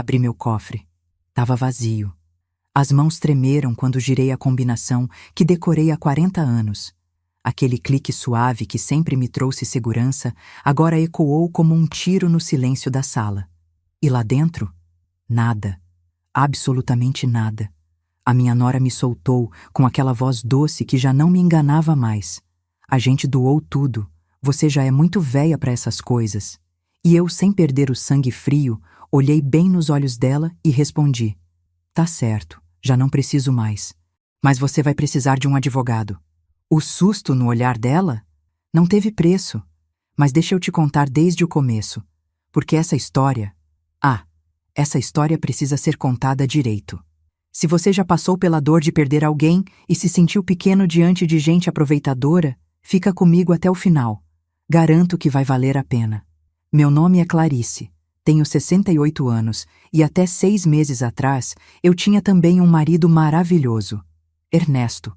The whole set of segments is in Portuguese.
Abri meu cofre. Tava vazio. As mãos tremeram quando girei a combinação que decorei há 40 anos. Aquele clique suave que sempre me trouxe segurança agora ecoou como um tiro no silêncio da sala. E lá dentro? Nada. Absolutamente nada. A minha nora me soltou com aquela voz doce que já não me enganava mais. A gente doou tudo. Você já é muito velha para essas coisas. E eu, sem perder o sangue frio, olhei bem nos olhos dela e respondi: tá certo, já não preciso mais. Mas você vai precisar de um advogado. O susto no olhar dela não teve preço. Mas deixa eu te contar desde o começo. Porque essa história precisa ser contada direito. Se você já passou pela dor de perder alguém e se sentiu pequeno diante de gente aproveitadora, fica comigo até o final. Garanto que vai valer a pena. Meu nome é Clarice, tenho 68 anos e até 6 meses atrás eu tinha também um marido maravilhoso, Ernesto.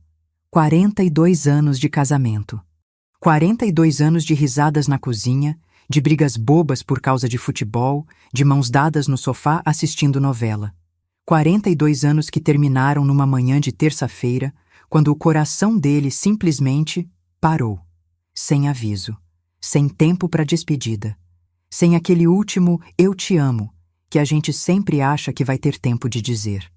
42 anos de casamento. 42 anos de risadas na cozinha, de brigas bobas por causa de futebol, de mãos dadas no sofá assistindo novela. 42 anos que terminaram numa manhã de terça-feira, quando o coração dele simplesmente parou. Sem aviso. Sem tempo para despedida. Sem aquele último "eu te amo", que a gente sempre acha que vai ter tempo de dizer.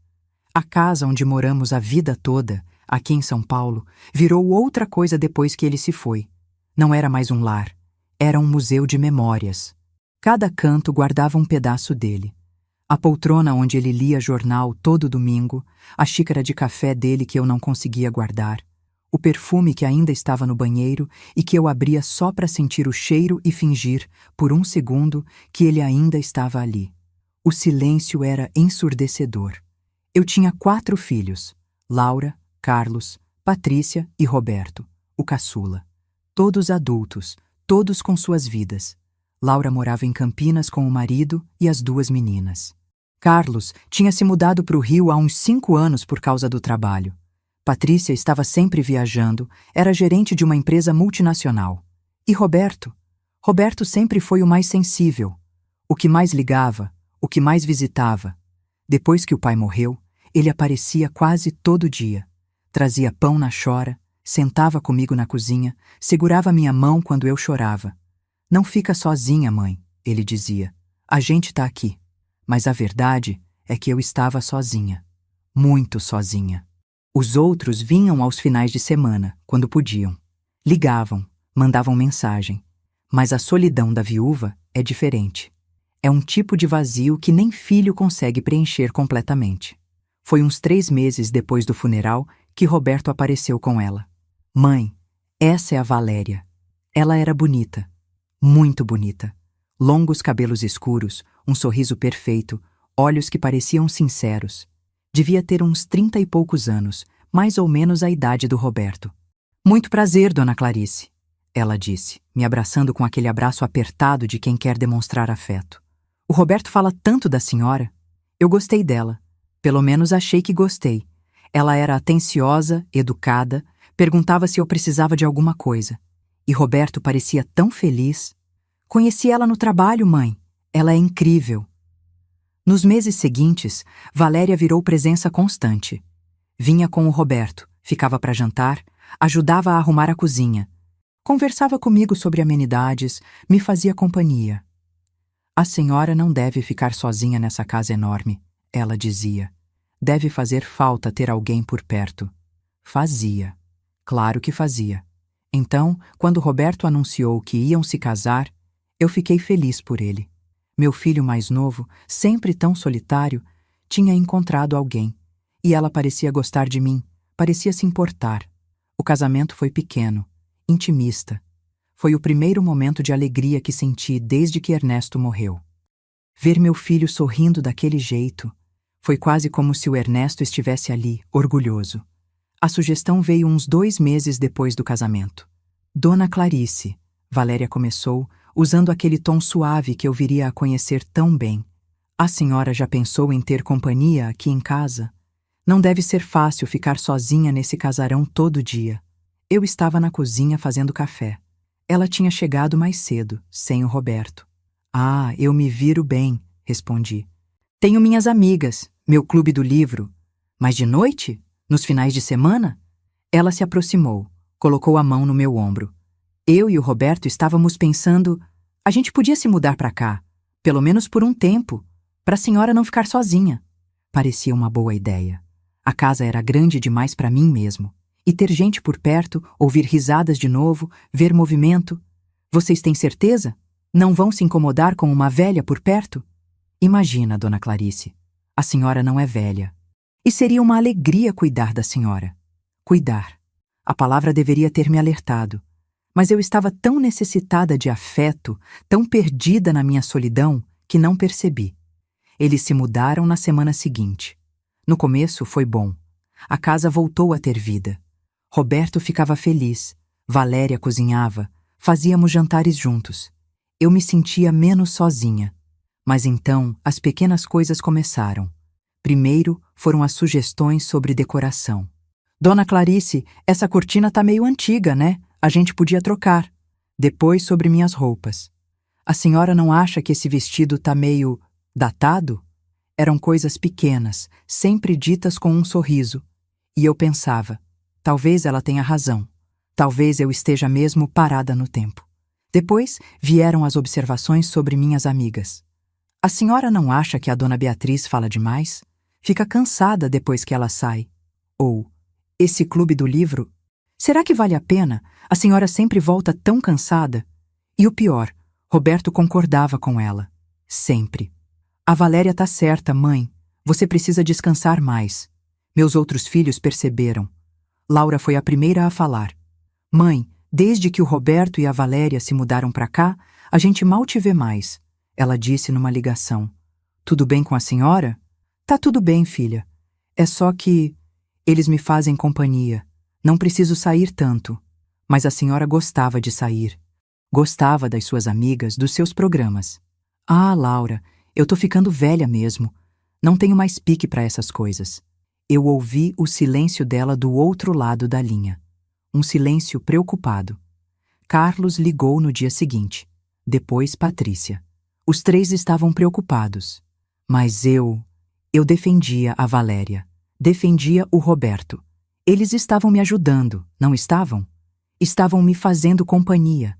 A casa onde moramos a vida toda, aqui em São Paulo, virou outra coisa depois que ele se foi. Não era mais um lar. Era um museu de memórias. Cada canto guardava um pedaço dele. A poltrona onde ele lia jornal todo domingo, a xícara de café dele que eu não conseguia guardar, o perfume que ainda estava no banheiro e que eu abria só para sentir o cheiro e fingir, por um segundo, que ele ainda estava ali. O silêncio era ensurdecedor. Eu tinha 4 filhos: Laura, Carlos, Patrícia e Roberto, o caçula. Todos adultos, todos com suas vidas. Laura morava em Campinas com o marido e as 2 meninas. Carlos tinha se mudado para o Rio há uns 5 anos por causa do trabalho. Patrícia estava sempre viajando, era gerente de uma empresa multinacional. E Roberto? Roberto sempre foi o mais sensível, o que mais ligava, o que mais visitava. Depois que o pai morreu, ele aparecia quase todo dia. Trazia pão na chora, sentava comigo na cozinha, segurava minha mão quando eu chorava. Não fica sozinha, mãe, ele dizia. A gente tá aqui. Mas a verdade é que eu estava sozinha. Muito sozinha. Os outros vinham aos finais de semana, quando podiam. Ligavam, mandavam mensagem. Mas a solidão da viúva é diferente. É um tipo de vazio que nem filho consegue preencher completamente. Foi uns 3 meses depois do funeral que Roberto apareceu com ela. Mãe, essa é a Valéria. Ela era bonita. Muito bonita. Longos cabelos escuros, um sorriso perfeito, olhos que pareciam sinceros. Devia ter uns 30 e poucos anos, mais ou menos a idade do Roberto. Muito prazer, dona Clarice, ela disse, me abraçando com aquele abraço apertado de quem quer demonstrar afeto. O Roberto fala tanto da senhora. Eu gostei dela. Pelo menos achei que gostei. Ela era atenciosa, educada, perguntava se eu precisava de alguma coisa. E Roberto parecia tão feliz. Conheci ela no trabalho, mãe. Ela é incrível. Nos meses seguintes, Valéria virou presença constante. Vinha com o Roberto, ficava para jantar, ajudava a arrumar a cozinha. Conversava comigo sobre amenidades, me fazia companhia. A senhora não deve ficar sozinha nessa casa enorme, ela dizia. Deve fazer falta ter alguém por perto. Fazia. Claro que fazia. Então, quando Roberto anunciou que iam se casar, eu fiquei feliz por ele. Meu filho mais novo, sempre tão solitário, tinha encontrado alguém. E ela parecia gostar de mim, parecia se importar. O casamento foi pequeno, intimista. Foi o primeiro momento de alegria que senti desde que Ernesto morreu. Ver meu filho sorrindo daquele jeito, foi quase como se o Ernesto estivesse ali, orgulhoso. A sugestão veio uns 2 meses depois do casamento. Dona Clarice, Valéria começou, usando aquele tom suave que eu viria a conhecer tão bem. A senhora já pensou em ter companhia aqui em casa? Não deve ser fácil ficar sozinha nesse casarão todo dia. Eu estava na cozinha fazendo café. Ela tinha chegado mais cedo, sem o Roberto. Ah, eu me viro bem, respondi. Tenho minhas amigas, meu clube do livro. Mas de noite? Nos finais de semana? Ela se aproximou, colocou a mão no meu ombro. Eu e o Roberto estávamos pensando, a gente podia se mudar para cá, pelo menos por um tempo, para a senhora não ficar sozinha. Parecia uma boa ideia. A casa era grande demais para mim mesmo. E ter gente por perto, ouvir risadas de novo, ver movimento. Vocês têm certeza? Não vão se incomodar com uma velha por perto? Imagina, dona Clarice, a senhora não é velha. E seria uma alegria cuidar da senhora. Cuidar. A palavra deveria ter me alertado. Mas eu estava tão necessitada de afeto, tão perdida na minha solidão, que não percebi. Eles se mudaram na semana seguinte. No começo foi bom. A casa voltou a ter vida. Roberto ficava feliz. Valéria cozinhava. Fazíamos jantares juntos. Eu me sentia menos sozinha. Mas então as pequenas coisas começaram. Primeiro foram as sugestões sobre decoração. Dona Clarice, essa cortina tá meio antiga, né? A gente podia trocar. Depois sobre minhas roupas. A senhora não acha que esse vestido tá meio datado? Eram coisas pequenas, sempre ditas com um sorriso. E eu pensava, talvez ela tenha razão. Talvez eu esteja mesmo parada no tempo. Depois vieram as observações sobre minhas amigas. A senhora não acha que a dona Beatriz fala demais? Fica cansada depois que ela sai. Ou, esse clube do livro? Será que vale a pena? A senhora sempre volta tão cansada. E o pior, Roberto concordava com ela. Sempre. A Valéria tá certa, mãe. Você precisa descansar mais. Meus outros filhos perceberam. Laura foi a primeira a falar. Mãe, desde que o Roberto e a Valéria se mudaram para cá, a gente mal te vê mais. Ela disse numa ligação. Tudo bem com a senhora? Tá tudo bem, filha. É só que eles me fazem companhia. Não preciso sair tanto. Mas a senhora gostava de sair. Gostava das suas amigas, dos seus programas. Ah, Laura, eu tô ficando velha mesmo. Não tenho mais pique para essas coisas. Eu ouvi o silêncio dela do outro lado da linha. Um silêncio preocupado. Carlos ligou no dia seguinte. Depois Patrícia. Os três estavam preocupados. Mas eu defendia a Valéria. Defendia o Roberto. Eles estavam me ajudando, não estavam? Estavam me fazendo companhia.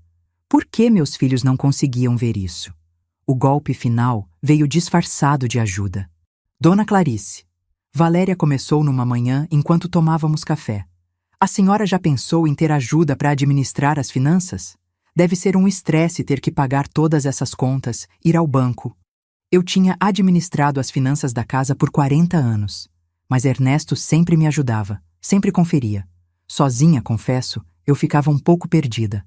Por que meus filhos não conseguiam ver isso? O golpe final veio disfarçado de ajuda. Dona Clarice. Valéria começou numa manhã enquanto tomávamos café. A senhora já pensou em ter ajuda para administrar as finanças? Deve ser um estresse ter que pagar todas essas contas, ir ao banco. Eu tinha administrado as finanças da casa por 40 anos. Mas Ernesto sempre me ajudava, sempre conferia. Sozinha, confesso, eu ficava um pouco perdida.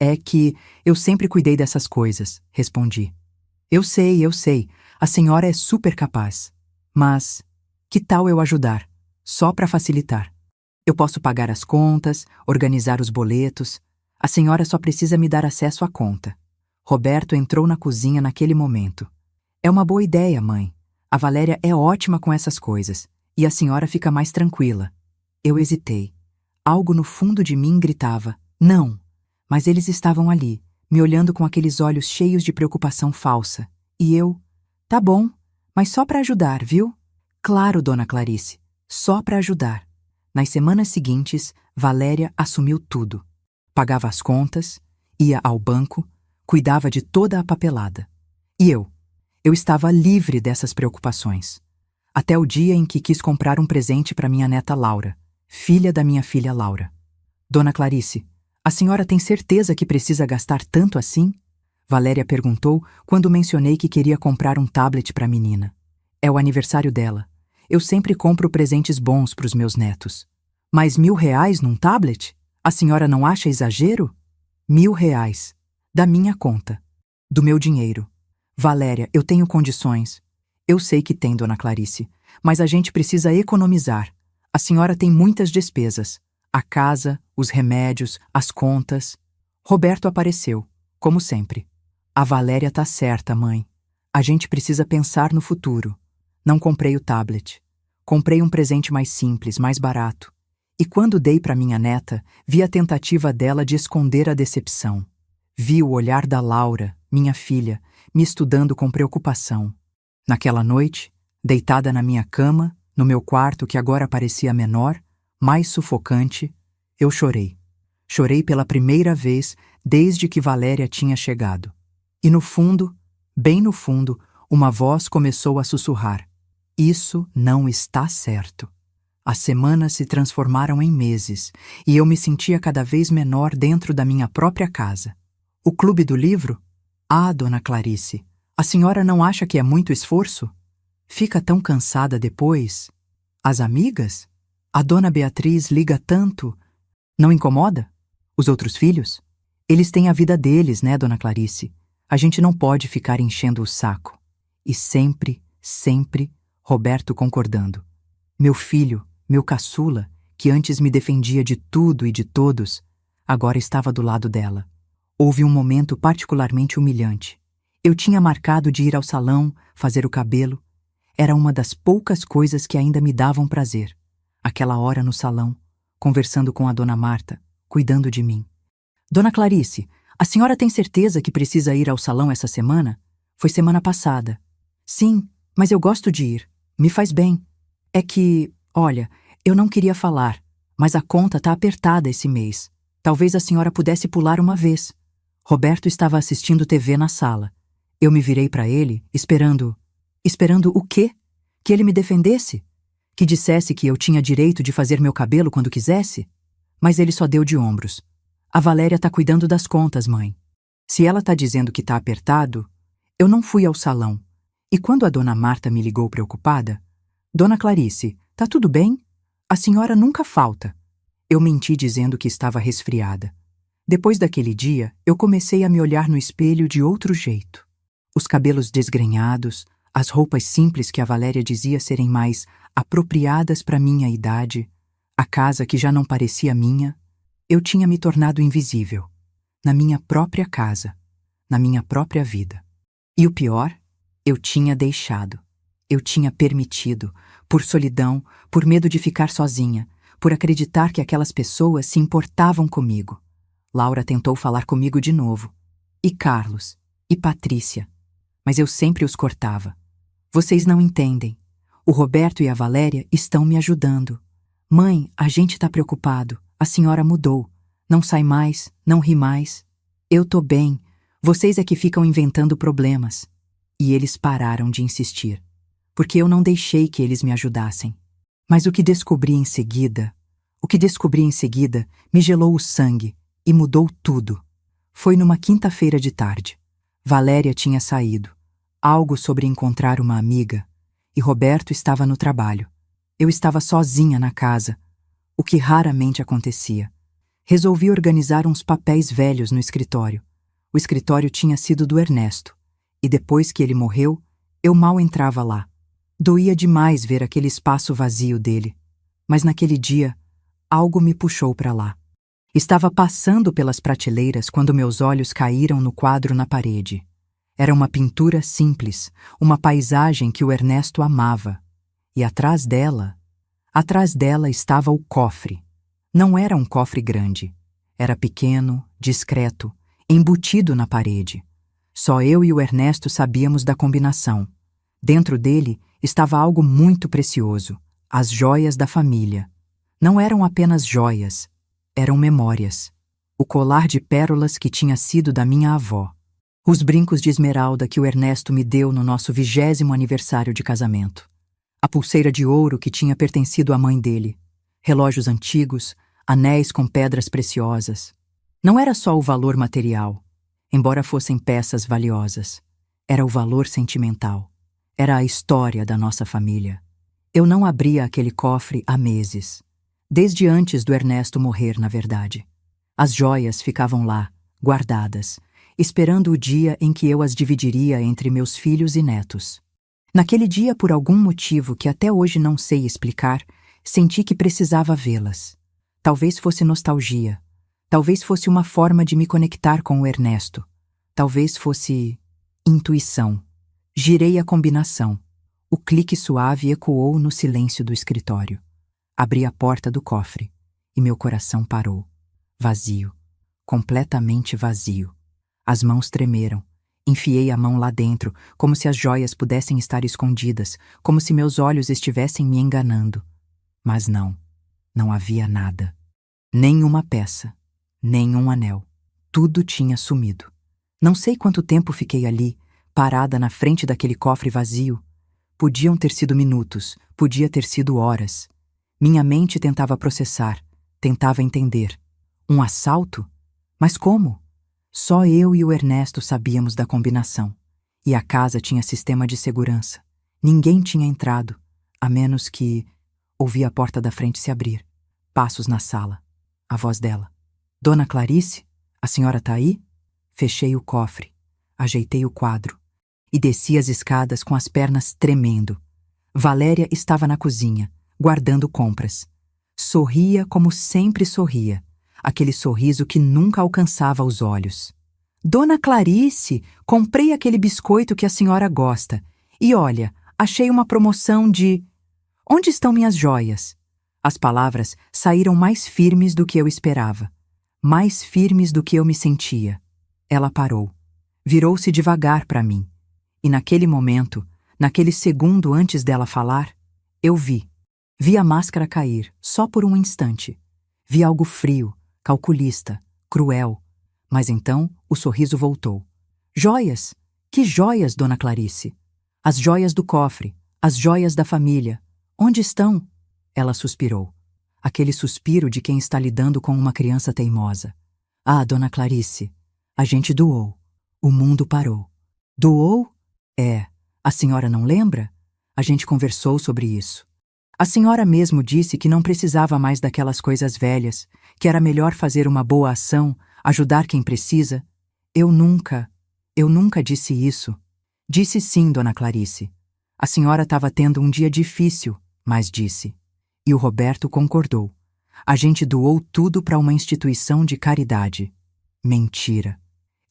É que eu sempre cuidei dessas coisas, respondi. Eu sei, a senhora é super capaz. Mas que tal eu ajudar? Só para facilitar. Eu posso pagar as contas, organizar os boletos. A senhora só precisa me dar acesso à conta. Roberto entrou na cozinha naquele momento. É uma boa ideia, mãe. A Valéria é ótima com essas coisas. E a senhora fica mais tranquila. Eu hesitei. Algo no fundo de mim gritava, não. Mas eles estavam ali, me olhando com aqueles olhos cheios de preocupação falsa. E eu, tá bom, mas só para ajudar, viu? Claro, dona Clarice, só para ajudar. Nas semanas seguintes, Valéria assumiu tudo. Pagava as contas, ia ao banco, cuidava de toda a papelada. E eu estava livre dessas preocupações. Até o dia em que quis comprar um presente para minha neta Laura, filha da minha filha Laura. Dona Clarice, a senhora tem certeza que precisa gastar tanto assim? Valéria perguntou quando mencionei que queria comprar um tablet para a menina. É o aniversário dela. Eu sempre compro presentes bons para os meus netos. Mas R$ 1.000 num tablet? A senhora não acha exagero? R$ 1.000. Da minha conta. Do meu dinheiro. Valéria, eu tenho condições. Eu sei que tem, dona Clarice, mas a gente precisa economizar. A senhora tem muitas despesas. A casa, os remédios, as contas. Roberto apareceu, como sempre. A Valéria tá certa, mãe. A gente precisa pensar no futuro. Não comprei o tablet. Comprei um presente mais simples, mais barato. E quando dei para minha neta, vi a tentativa dela de esconder a decepção. Vi o olhar da Laura, minha filha, me estudando com preocupação. Naquela noite, Deitada na minha cama, no meu quarto que agora parecia menor, mais sufocante, eu chorei. Chorei pela primeira vez desde que Valéria tinha chegado. E no fundo, bem no fundo, uma voz começou a sussurrar. Isso não está certo. As semanas se transformaram em meses e eu me sentia cada vez menor dentro da minha própria casa. O clube do livro? Ah, dona Clarice, a senhora não acha que é muito esforço? Fica tão cansada depois. As amigas? A dona Beatriz liga tanto. Não incomoda? Os outros filhos? Eles têm a vida deles, né, dona Clarice? A gente não pode ficar enchendo o saco. E sempre, sempre, Roberto concordando. Meu filho, meu caçula, que antes me defendia de tudo e de todos, agora estava do lado dela. Houve um momento particularmente humilhante. Eu tinha marcado de ir ao salão, fazer o cabelo. Era uma das poucas coisas que ainda me davam prazer. Aquela hora no salão, conversando com a dona Marta, cuidando de mim. Dona Clarice, a senhora tem certeza que precisa ir ao salão essa semana? Foi semana passada. Sim, mas eu gosto de ir. Me faz bem. É que, olha, eu não queria falar, mas a conta tá apertada esse mês. Talvez a senhora pudesse pular uma vez. Roberto estava assistindo TV na sala. Eu me virei para ele, esperando... Esperando o quê? Que ele me defendesse? Que dissesse que eu tinha direito de fazer meu cabelo quando quisesse? Mas ele só deu de ombros. A Valéria tá cuidando das contas, mãe. Se ela tá dizendo que tá apertado, eu não fui ao salão. E quando a dona Marta me ligou preocupada, Dona Clarice, tá tudo bem? A senhora nunca falta. Eu menti dizendo que estava resfriada. Depois daquele dia, eu comecei a me olhar no espelho de outro jeito. Os cabelos desgrenhados, as roupas simples que a Valéria dizia serem mais apropriadas para minha idade, a casa que já não parecia minha, eu tinha me tornado invisível, na minha própria casa, na minha própria vida. E o pior, eu tinha deixado, eu tinha permitido, por solidão, por medo de ficar sozinha, por acreditar que aquelas pessoas se importavam comigo. Laura tentou falar comigo de novo, e Carlos, e Patrícia, mas eu sempre os cortava. Vocês não entendem. O Roberto e a Valéria estão me ajudando. Mãe, a gente tá preocupado. A senhora mudou. Não sai mais, não ri mais. Eu tô bem. Vocês é que ficam inventando problemas. E eles pararam de insistir, porque eu não deixei que eles me ajudassem. Mas o que descobri em seguida me gelou o sangue e mudou tudo. Foi numa quinta-feira de tarde. Valéria tinha saído. Algo sobre encontrar uma amiga, e Roberto estava no trabalho. Eu estava sozinha na casa, o que raramente acontecia. Resolvi organizar uns papéis velhos no escritório. O escritório tinha sido do Ernesto, e depois que ele morreu, eu mal entrava lá. Doía demais ver aquele espaço vazio dele, mas naquele dia, algo me puxou para lá. Estava passando pelas prateleiras quando meus olhos caíram no quadro na parede. Era uma pintura simples, uma paisagem que o Ernesto amava. E atrás dela estava o cofre. Não era um cofre grande. Era pequeno, discreto, embutido na parede. Só eu e o Ernesto sabíamos da combinação. Dentro dele estava algo muito precioso, as joias da família. Não eram apenas joias, eram memórias. O colar de pérolas que tinha sido da minha avó. Os brincos de esmeralda que o Ernesto me deu no nosso 20º aniversário de casamento. A pulseira de ouro que tinha pertencido à mãe dele. Relógios antigos, anéis com pedras preciosas. Não era só o valor material, embora fossem peças valiosas. Era o valor sentimental. Era a história da nossa família. Eu não abria aquele cofre há meses. Desde antes do Ernesto morrer, na verdade. As joias ficavam lá, guardadas, esperando o dia em que eu as dividiria entre meus filhos e netos. Naquele dia, por algum motivo que até hoje não sei explicar, senti que precisava vê-las. Talvez fosse nostalgia. Talvez fosse uma forma de me conectar com o Ernesto. Talvez fosse intuição. Girei a combinação. O clique suave ecoou no silêncio do escritório. Abri a porta do cofre e meu coração parou. Vazio. Completamente vazio. As mãos tremeram Enfiei a mão lá dentro, como se as joias pudessem estar escondidas, como se meus olhos estivessem me enganando. Mas não havia nada. Nem uma peça, nem um anel. Tudo tinha sumido. Não sei quanto tempo fiquei ali, parada na frente daquele cofre vazio. Podiam ter sido minutos, podia ter sido horas. Minha mente tentava processar, tentava entender. Um assalto? Mas como? Só eu e o Ernesto sabíamos da combinação. E a casa tinha sistema de segurança. Ninguém tinha entrado, a menos que... Ouvi a porta da frente se abrir. Passos na sala. A voz dela. Dona Clarice? A senhora tá aí? Fechei o cofre. Ajeitei o quadro. E desci as escadas com as pernas tremendo. Valéria estava na cozinha, guardando compras. Sorria como sempre sorria. Aquele sorriso que nunca alcançava os olhos. Dona Clarice, comprei aquele biscoito que a senhora gosta. E olha, achei uma promoção de... Onde estão minhas joias? As palavras saíram mais firmes do que eu esperava. Mais firmes do que eu me sentia. Ela parou. Virou-se devagar para mim. E naquele momento, naquele segundo antes dela falar, eu vi. Vi a máscara cair, só por um instante. Vi algo frio, calculista, cruel. Mas então o sorriso voltou. Joias? Que joias, Dona Clarice? As joias do cofre, as joias da família. Onde estão? Ela suspirou. Aquele suspiro de quem está lidando com uma criança teimosa. Ah, Dona Clarice, a gente doou. O mundo parou. Doou? É. A senhora não lembra? A gente conversou sobre isso. A senhora mesmo disse que não precisava mais daquelas coisas velhas, que era melhor fazer uma boa ação, ajudar quem precisa. Eu nunca disse isso. Disse sim, Dona Clarice. A senhora estava tendo um dia difícil, mas disse. E o Roberto concordou. A gente doou tudo para uma instituição de caridade. Mentira.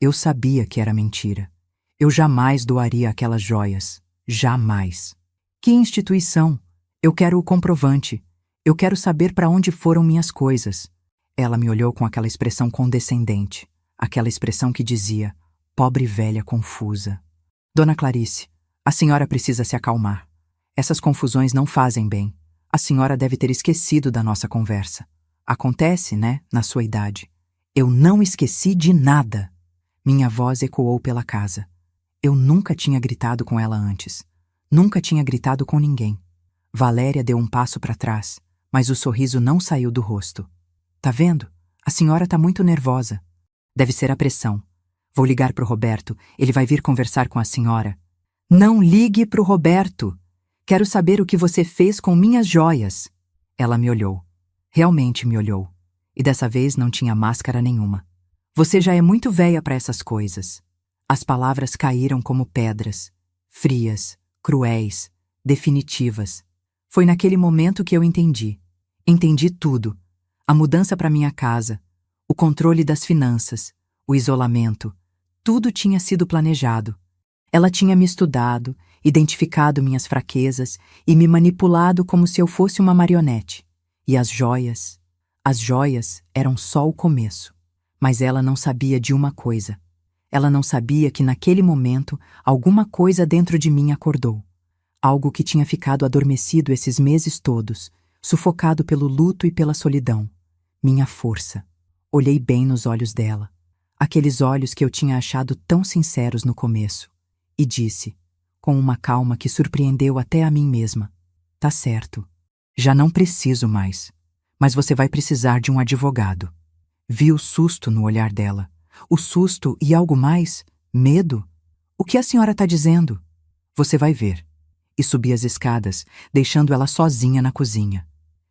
Eu sabia que era mentira. Eu jamais doaria aquelas joias. Jamais. Que instituição? Eu quero o comprovante. Eu quero saber para onde foram minhas coisas. Ela me olhou com aquela expressão condescendente. Aquela expressão que dizia, pobre velha confusa. Dona Clarice, a senhora precisa se acalmar. Essas confusões não fazem bem. A senhora deve ter esquecido da nossa conversa. Acontece, né, na sua idade. Eu não esqueci de nada. Minha voz ecoou pela casa. Eu nunca tinha gritado com ela antes. Nunca tinha gritado com ninguém. Valéria deu um passo para trás, mas o sorriso não saiu do rosto. Tá vendo? A senhora tá muito nervosa. Deve ser a pressão. Vou ligar pro Roberto, ele vai vir conversar com a senhora. Não ligue pro Roberto. Quero saber o que você fez com minhas joias. Ela me olhou. Realmente me olhou. E dessa vez não tinha máscara nenhuma. Você já é muito velha para essas coisas. As palavras caíram como pedras. Frias, cruéis, definitivas. Foi naquele momento que eu entendi. Entendi tudo. A mudança para minha casa, o controle das finanças, o isolamento. Tudo tinha sido planejado. Ela tinha me estudado, identificado minhas fraquezas e me manipulado como se eu fosse uma marionete. E as joias eram só o começo. Mas ela não sabia de uma coisa. Ela não sabia que naquele momento alguma coisa dentro de mim acordou. Algo que tinha ficado adormecido esses meses todos, sufocado pelo luto e pela solidão. Minha força. Olhei bem nos olhos dela. Aqueles olhos que eu tinha achado tão sinceros no começo. E disse, com uma calma que surpreendeu até a mim mesma. Tá certo. Já não preciso mais. Mas você vai precisar de um advogado. Vi o susto no olhar dela. O susto e algo mais? Medo? O que a senhora tá dizendo? Você vai ver. E subi as escadas, deixando ela sozinha na cozinha.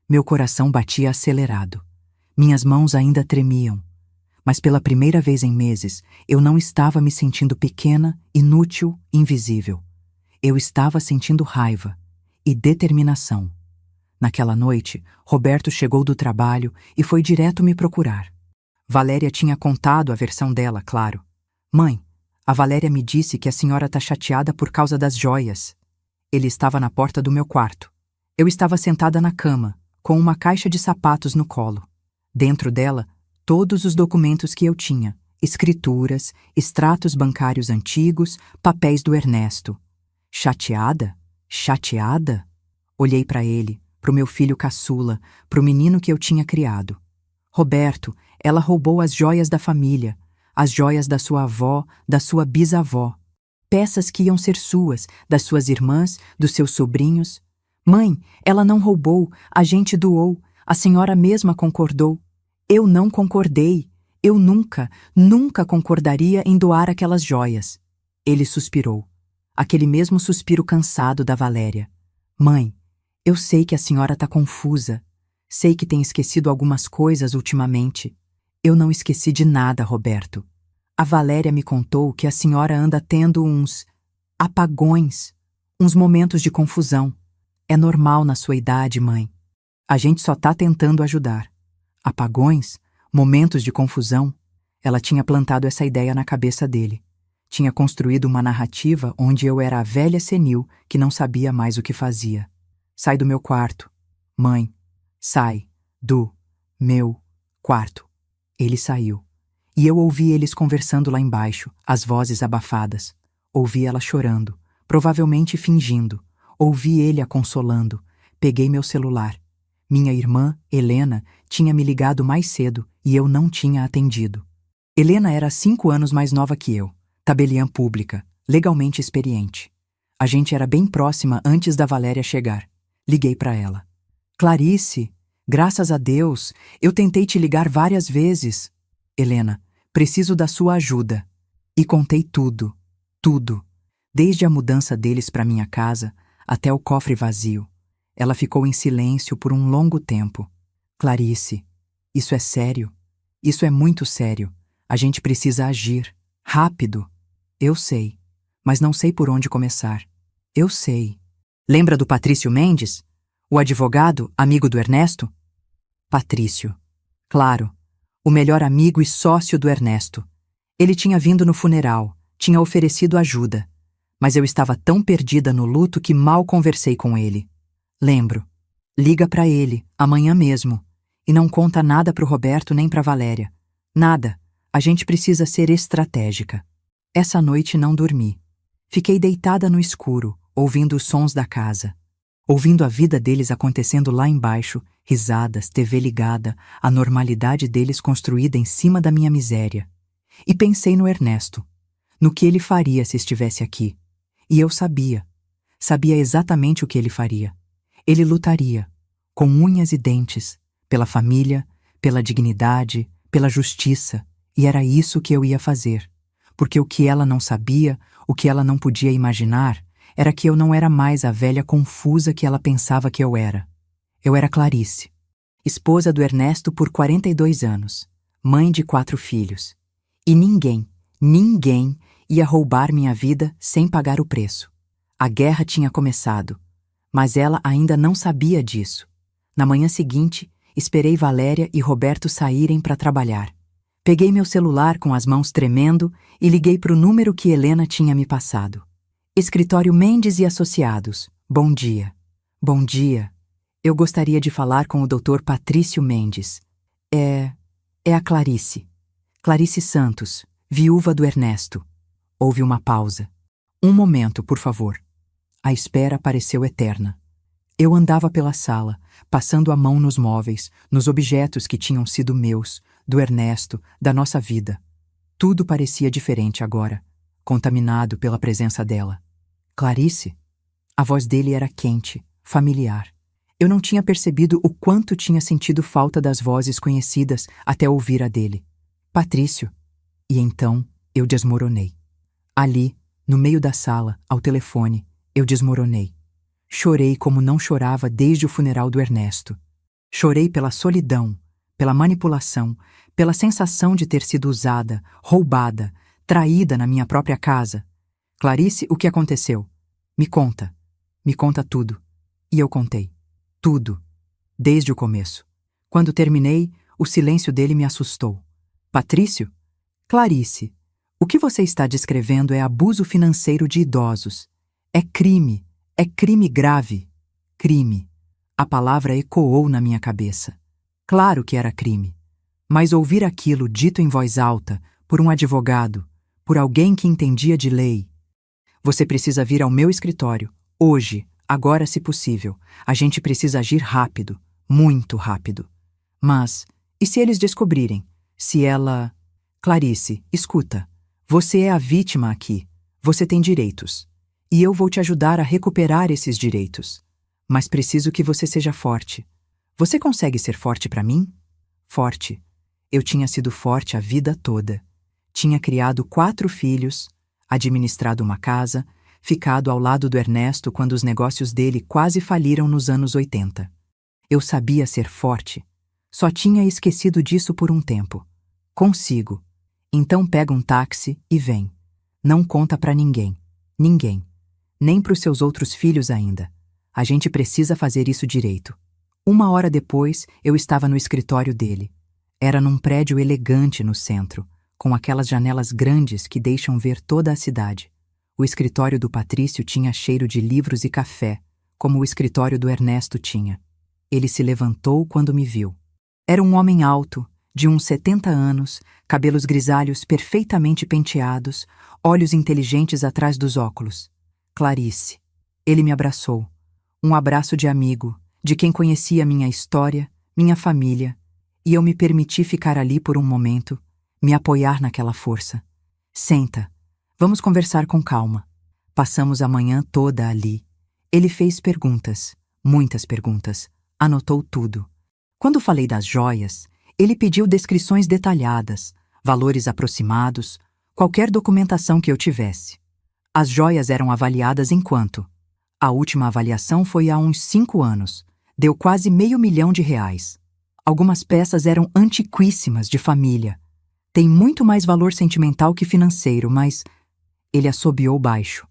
Meu coração batia acelerado. Minhas mãos ainda tremiam. Mas pela primeira vez em meses, eu não estava me sentindo pequena, inútil, invisível. Eu estava sentindo raiva e determinação. Naquela noite, Roberto chegou do trabalho e foi direto me procurar. Valéria tinha contado a versão dela, claro. Mãe, a Valéria me disse que a senhora tá chateada por causa das joias. Ele estava na porta do meu quarto. Eu estava sentada na cama, com uma caixa de sapatos no colo. Dentro dela, todos os documentos que eu tinha, escrituras, extratos bancários antigos, papéis do Ernesto. Chateada? Chateada? Olhei para ele, para o meu filho caçula, para o menino que eu tinha criado. Roberto, ela roubou as joias da família, as joias da sua avó, da sua bisavó. Peças que iam ser suas, das suas irmãs, dos seus sobrinhos. Mãe, ela não roubou, a gente doou, a senhora mesma concordou. Eu não concordei. Eu nunca, nunca concordaria em doar aquelas joias. Ele suspirou. Aquele mesmo suspiro cansado da Valéria. Mãe, eu sei que a senhora está confusa. Sei que tem esquecido algumas coisas ultimamente. Eu não esqueci de nada, Roberto. A Valéria me contou que a senhora anda tendo uns apagões, uns momentos de confusão. É normal na sua idade, mãe. A gente só está tentando ajudar. Apagões? Momentos de confusão? Ela tinha plantado essa ideia na cabeça dele. Tinha construído uma narrativa onde eu era a velha senil que não sabia mais o que fazia. Sai do meu quarto. Mãe, sai do meu quarto. Ele saiu. E eu ouvi eles conversando lá embaixo, as vozes abafadas. Ouvi ela chorando, provavelmente fingindo. Ouvi ele a consolando. Peguei meu celular. Minha irmã, Helena, tinha me ligado mais cedo e eu não tinha atendido. Helena era 5 anos mais nova que eu, tabeliã pública, legalmente experiente. A gente era bem próxima antes da Valéria chegar. Liguei para ela. Clarice, graças a Deus, eu tentei te ligar várias vezes. Helena, preciso da sua ajuda. E contei tudo, tudo. Desde a mudança deles para minha casa até o cofre vazio. Ela ficou em silêncio por um longo tempo. Clarice, isso é sério? Isso é muito sério. A gente precisa agir. Rápido. Eu sei, mas não sei por onde começar. Eu sei. Lembra do Patrício Mendes? O advogado, amigo do Ernesto? Patrício. Claro. O melhor amigo e sócio do Ernesto. Ele tinha vindo no funeral, tinha oferecido ajuda. Mas eu estava tão perdida no luto que mal conversei com ele. Lembro. Liga para ele, amanhã mesmo. E não conta nada pro Roberto nem pra Valéria. Nada. A gente precisa ser estratégica. Essa noite não dormi. Fiquei deitada no escuro, ouvindo os sons da casa. Ouvindo a vida deles acontecendo lá embaixo, risadas, TV ligada, a normalidade deles construída em cima da minha miséria. E pensei no Ernesto. No que ele faria se estivesse aqui. E eu sabia. Sabia exatamente o que ele faria. Ele lutaria, com unhas e dentes, pela família, pela dignidade, pela justiça, e era isso que eu ia fazer. Porque o que ela não sabia, o que ela não podia imaginar, era que eu não era mais a velha confusa que ela pensava que eu era. Eu era Clarice, esposa do Ernesto por 42 anos, mãe de 4 filhos. E ninguém ia roubar minha vida sem pagar o preço. A guerra tinha começado. Mas ela ainda não sabia disso. Na manhã seguinte, esperei Valéria e Roberto saírem para trabalhar. Peguei meu celular com as mãos tremendo e liguei para o número que Helena tinha me passado. Escritório Mendes e Associados. Bom dia. Bom dia. Eu gostaria de falar com o Dr. Patrício Mendes. É a Clarice. Clarice Santos, viúva do Ernesto. Houve uma pausa. Um momento, por favor. A espera pareceu eterna. Eu andava pela sala, passando a mão nos móveis, nos objetos que tinham sido meus, do Ernesto, da nossa vida. Tudo parecia diferente agora, contaminado pela presença dela. Clarice? A voz dele era quente, familiar. Eu não tinha percebido o quanto tinha sentido falta das vozes conhecidas até ouvir a dele. Patrício. E então eu desmoronei. Ali, no meio da sala, ao telefone, eu desmoronei. Chorei como não chorava desde o funeral do Ernesto. Chorei pela solidão, pela manipulação, pela sensação de ter sido usada, roubada, traída na minha própria casa. Clarice, o que aconteceu? Me conta. Me conta tudo. E eu contei. Tudo. Desde o começo. Quando terminei, o silêncio dele me assustou. Patrício? Clarice, o que você está descrevendo é abuso financeiro de idosos. É crime grave. Crime. A palavra ecoou na minha cabeça. Claro que era crime. Mas ouvir aquilo dito em voz alta, por um advogado, por alguém que entendia de lei. Você precisa vir ao meu escritório, hoje, agora se possível. A gente precisa agir rápido, muito rápido. Mas, e se eles descobrirem? Se ela... Clarice, escuta. Você é a vítima aqui. Você tem direitos. E eu vou te ajudar a recuperar esses direitos. Mas preciso que você seja forte. Você consegue ser forte para mim? Forte. Eu tinha sido forte a vida toda. Tinha criado 4 filhos, administrado uma casa, ficado ao lado do Ernesto quando os negócios dele quase faliram nos anos 80. Eu sabia ser forte. Só tinha esquecido disso por um tempo. Consigo. Então pega um táxi e vem. Não conta pra ninguém. Ninguém. Nem pros seus outros filhos ainda. A gente precisa fazer isso direito. 1 hora depois, eu estava no escritório dele. Era num prédio elegante no centro, com aquelas janelas grandes que deixam ver toda a cidade. O escritório do Patrício tinha cheiro de livros e café, como o escritório do Ernesto tinha. Ele se levantou quando me viu. Era um homem alto, de uns 70 anos, cabelos grisalhos perfeitamente penteados, olhos inteligentes atrás dos óculos. Clarice. Ele me abraçou. Um abraço de amigo, de quem conhecia minha história, minha família, e eu me permiti ficar ali por um momento, me apoiar naquela força. Senta. Vamos conversar com calma. Passamos a manhã toda ali. Ele fez perguntas, muitas perguntas, anotou tudo. Quando falei das joias, ele pediu descrições detalhadas, valores aproximados, qualquer documentação que eu tivesse. As joias eram avaliadas em quanto? A última avaliação foi há uns 5 anos. Deu quase R$500 mil. Algumas peças eram antiquíssimas, de família. Tem muito mais valor sentimental que financeiro, mas... Ele assobiou baixo.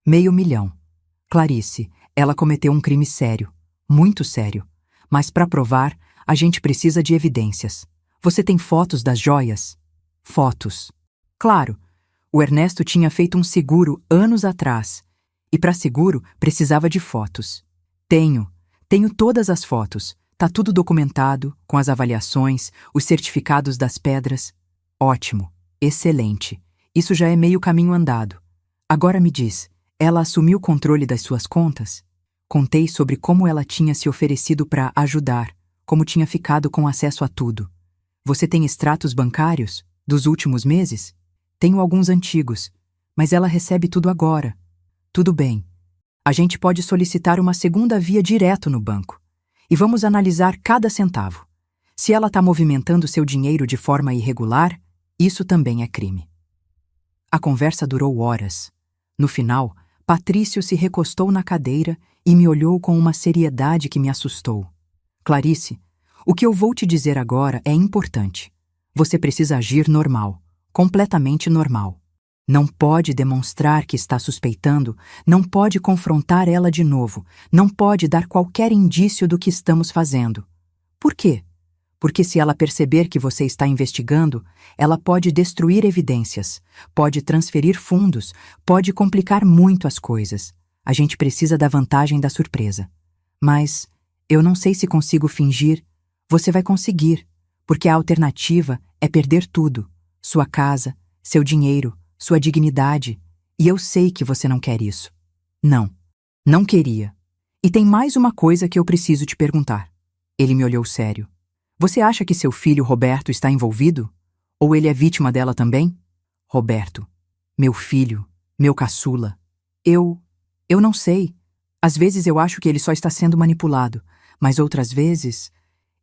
R$500 mil. Clarice, ela cometeu um crime sério. Muito sério. Mas para provar, a gente precisa de evidências. Você tem fotos das joias? Fotos. Claro. O Ernesto tinha feito um seguro anos atrás. E para seguro, precisava de fotos. Tenho todas as fotos. Tá tudo documentado, com as avaliações, os certificados das pedras. Ótimo. Excelente. Isso já é meio caminho andado. Agora me diz, ela assumiu o controle das suas contas? Contei sobre como ela tinha se oferecido para ajudar, como tinha ficado com acesso a tudo. Você tem extratos bancários? Dos últimos meses? Tenho alguns antigos, mas ela recebe tudo agora. Tudo bem. A gente pode solicitar uma segunda via direto no banco. E vamos analisar cada centavo. Se ela está movimentando seu dinheiro de forma irregular, isso também é crime. A conversa durou horas. No final, Patrício se recostou na cadeira e me olhou com uma seriedade que me assustou. Clarice, o que eu vou te dizer agora é importante. Você precisa agir normal, completamente normal. Não pode demonstrar que está suspeitando, não pode confrontar ela de novo, não pode dar qualquer indício do que estamos fazendo. Por quê? Porque se ela perceber que você está investigando, ela pode destruir evidências, pode transferir fundos, pode complicar muito as coisas. A gente precisa da vantagem da surpresa. Mas eu não sei se consigo fingir. Você vai conseguir, porque a alternativa é perder tudo. Sua casa, seu dinheiro, sua dignidade. E eu sei que você não quer isso. Não, não queria. E tem mais uma coisa que eu preciso te perguntar. Ele me olhou sério. Você acha que seu filho Roberto está envolvido? Ou ele é vítima dela também? Roberto, meu filho, meu caçula. Eu não sei. Às vezes eu acho que ele só está sendo manipulado, mas outras vezes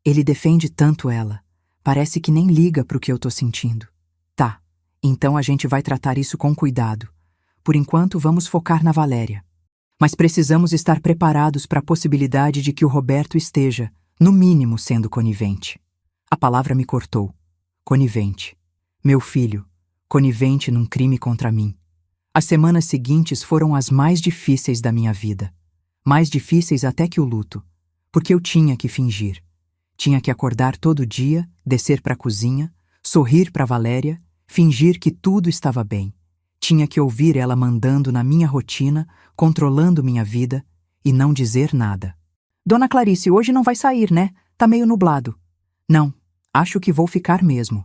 ele defende tanto ela. Parece que nem liga para o que eu tô sentindo. Tá, então a gente vai tratar isso com cuidado. Por enquanto vamos focar na Valéria. Mas precisamos estar preparados para a possibilidade de que o Roberto esteja, no mínimo, sendo conivente. A palavra me cortou. Conivente. Meu filho, conivente num crime contra mim. As semanas seguintes foram as mais difíceis da minha vida. Mais difíceis até que o luto. Porque eu tinha que fingir. Tinha que acordar todo dia, descer para a cozinha, sorrir para Valéria, fingir que tudo estava bem. Tinha que ouvir ela mandando na minha rotina, controlando minha vida, e não dizer nada. Dona Clarice, hoje não vai sair, né? Tá meio nublado. Não, acho que vou ficar mesmo.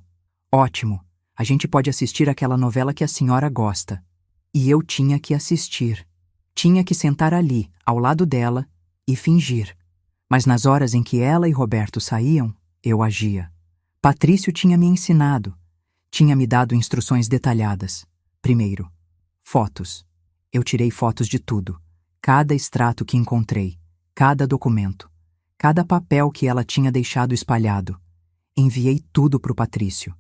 Ótimo. A gente pode assistir aquela novela que a senhora gosta. E eu tinha que assistir. Tinha que sentar ali, ao lado dela, e fingir. Mas nas horas em que ela e Roberto saíam, eu agia. Patrício tinha me ensinado. Tinha me dado instruções detalhadas. Primeiro, fotos. Eu tirei fotos de tudo. Cada extrato que encontrei, cada documento, cada papel que ela tinha deixado espalhado. Enviei tudo para o Patrício.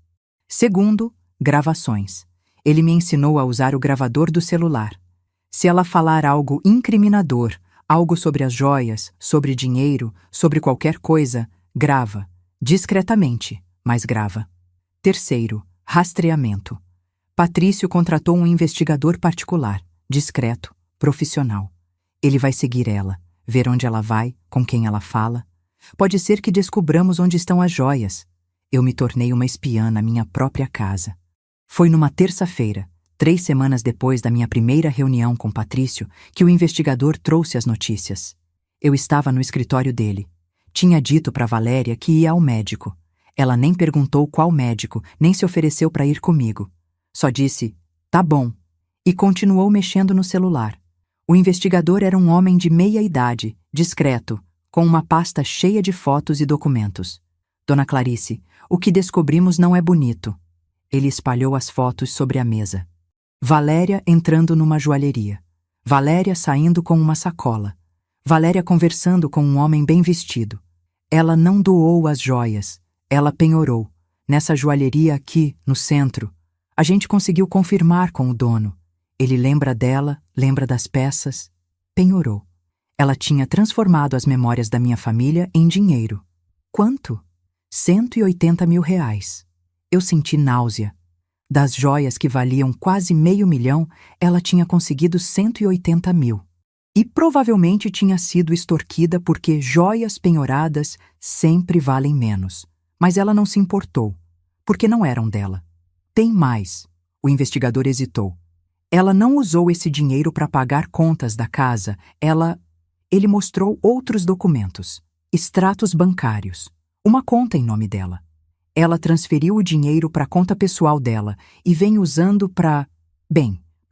Segundo, gravações. Ele me ensinou a usar o gravador do celular. Se ela falar algo incriminador, algo sobre as joias, sobre dinheiro, sobre qualquer coisa, grava. Discretamente, mas grava. Terceiro, rastreamento. Patrício contratou um investigador particular, discreto, profissional. Ele vai seguir ela, ver onde ela vai, com quem ela fala. Pode ser que descobramos onde estão as joias. Eu me tornei uma espiã na minha própria casa. Foi numa terça-feira, 3 semanas depois da minha primeira reunião com Patrício, que o investigador trouxe as notícias. Eu estava no escritório dele. Tinha dito para Valéria que ia ao médico. Ela nem perguntou qual médico, nem se ofereceu para ir comigo. Só disse, tá bom, e continuou mexendo no celular. O investigador era um homem de meia idade, discreto, com uma pasta cheia de fotos e documentos. Dona Clarice, o que descobrimos não é bonito. Ele espalhou as fotos sobre a mesa. Valéria entrando numa joalheria. Valéria saindo com uma sacola. Valéria conversando com um homem bem vestido. Ela não doou as joias. Ela penhorou. Nessa joalheria aqui, no centro. A gente conseguiu confirmar com o dono. Ele lembra dela, lembra das peças. Penhorou. Ela tinha transformado as memórias da minha família em dinheiro. Quanto? 180 mil reais. Eu senti náusea. Das joias que valiam quase $500 mil, ela tinha conseguido 180 mil. E provavelmente tinha sido extorquida porque joias penhoradas sempre valem menos. Mas ela não se importou, porque não eram dela. Tem mais. O investigador hesitou. Ela não usou esse dinheiro para pagar contas da casa. Ele mostrou outros documentos, extratos bancários, uma conta em nome dela. Ela transferiu o dinheiro para a conta pessoal dela e vem usando para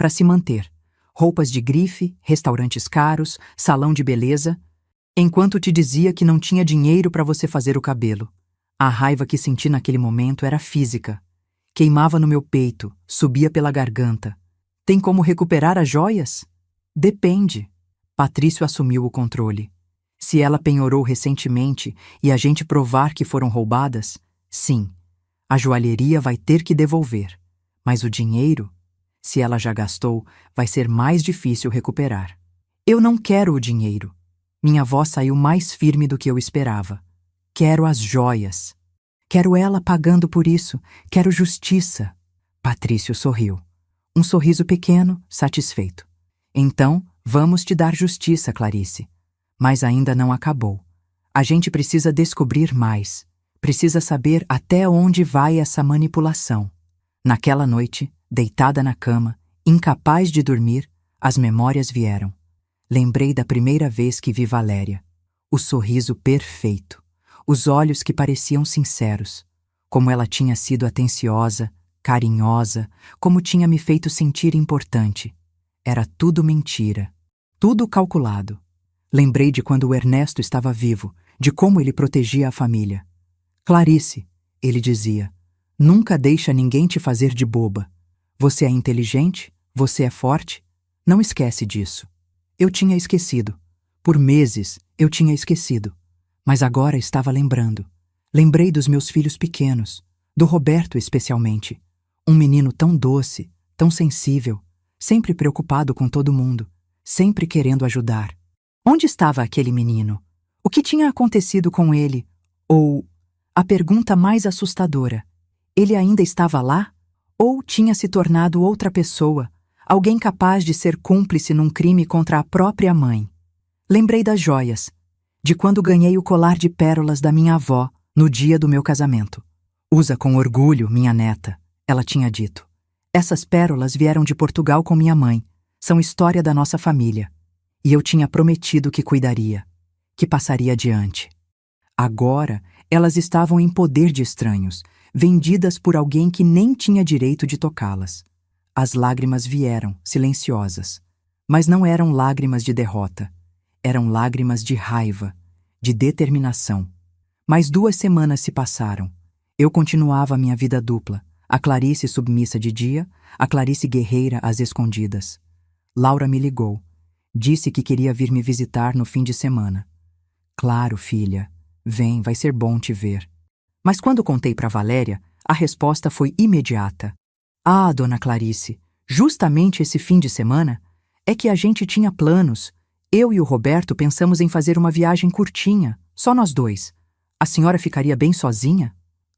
se manter. Roupas de grife, restaurantes caros, salão de beleza, enquanto te dizia que não tinha dinheiro para você fazer o cabelo. A raiva que senti naquele momento era física. Queimava no meu peito, subia pela garganta. Tem como recuperar as joias? Depende. Patrício assumiu o controle. Se ela penhorou recentemente e a gente provar que foram roubadas, sim, a joalheria vai ter que devolver. Mas o dinheiro, se ela já gastou, vai ser mais difícil recuperar. Eu não quero o dinheiro. Minha voz saiu mais firme do que eu esperava. Quero as joias. Quero ela pagando por isso. Quero justiça. Patrício sorriu. Um sorriso pequeno, satisfeito. Então, vamos te dar justiça, Clarice. Mas ainda não acabou. A gente precisa descobrir mais. Precisa saber até onde vai essa manipulação. Naquela noite, deitada na cama, incapaz de dormir, as memórias vieram. Lembrei da primeira vez que vi Valéria. O sorriso perfeito. Os olhos que pareciam sinceros. Como ela tinha sido atenciosa, carinhosa, como tinha me feito sentir importante. Era tudo mentira. Tudo calculado. Lembrei de quando o Ernesto estava vivo, de como ele protegia a família. Clarice, ele dizia, nunca deixa ninguém te fazer de boba. Você é inteligente, você é forte. Não esquece disso. Eu tinha esquecido. Por meses, eu tinha esquecido. Mas agora estava lembrando. Lembrei dos meus filhos pequenos, do Roberto especialmente. Um menino tão doce, tão sensível, sempre preocupado com todo mundo, sempre querendo ajudar. Onde estava aquele menino? O que tinha acontecido com ele? Ou, a pergunta mais assustadora, ele ainda estava lá? Ou tinha se tornado outra pessoa, alguém capaz de ser cúmplice num crime contra a própria mãe? Lembrei das joias, de quando ganhei o colar de pérolas da minha avó no dia do meu casamento. Usa com orgulho, minha neta, ela tinha dito. Essas pérolas vieram de Portugal com minha mãe, são história da nossa família. E eu tinha prometido que cuidaria, que passaria adiante. Agora, elas estavam em poder de estranhos, vendidas por alguém que nem tinha direito de tocá-las. As lágrimas vieram, silenciosas. Mas não eram lágrimas de derrota. Eram lágrimas de raiva, de determinação. Mais 2 semanas se passaram. Eu continuava a minha vida dupla, a Clarice submissa de dia, a Clarice guerreira às escondidas. Laura me ligou. Disse que queria vir me visitar no fim de semana. Claro, filha. Vem, vai ser bom te ver. Mas quando contei para Valéria, a resposta foi imediata. Ah, dona Clarice, justamente esse fim de semana? É que a gente tinha planos. Eu e o Roberto pensamos em fazer uma viagem curtinha, só nós 2. A senhora ficaria bem sozinha?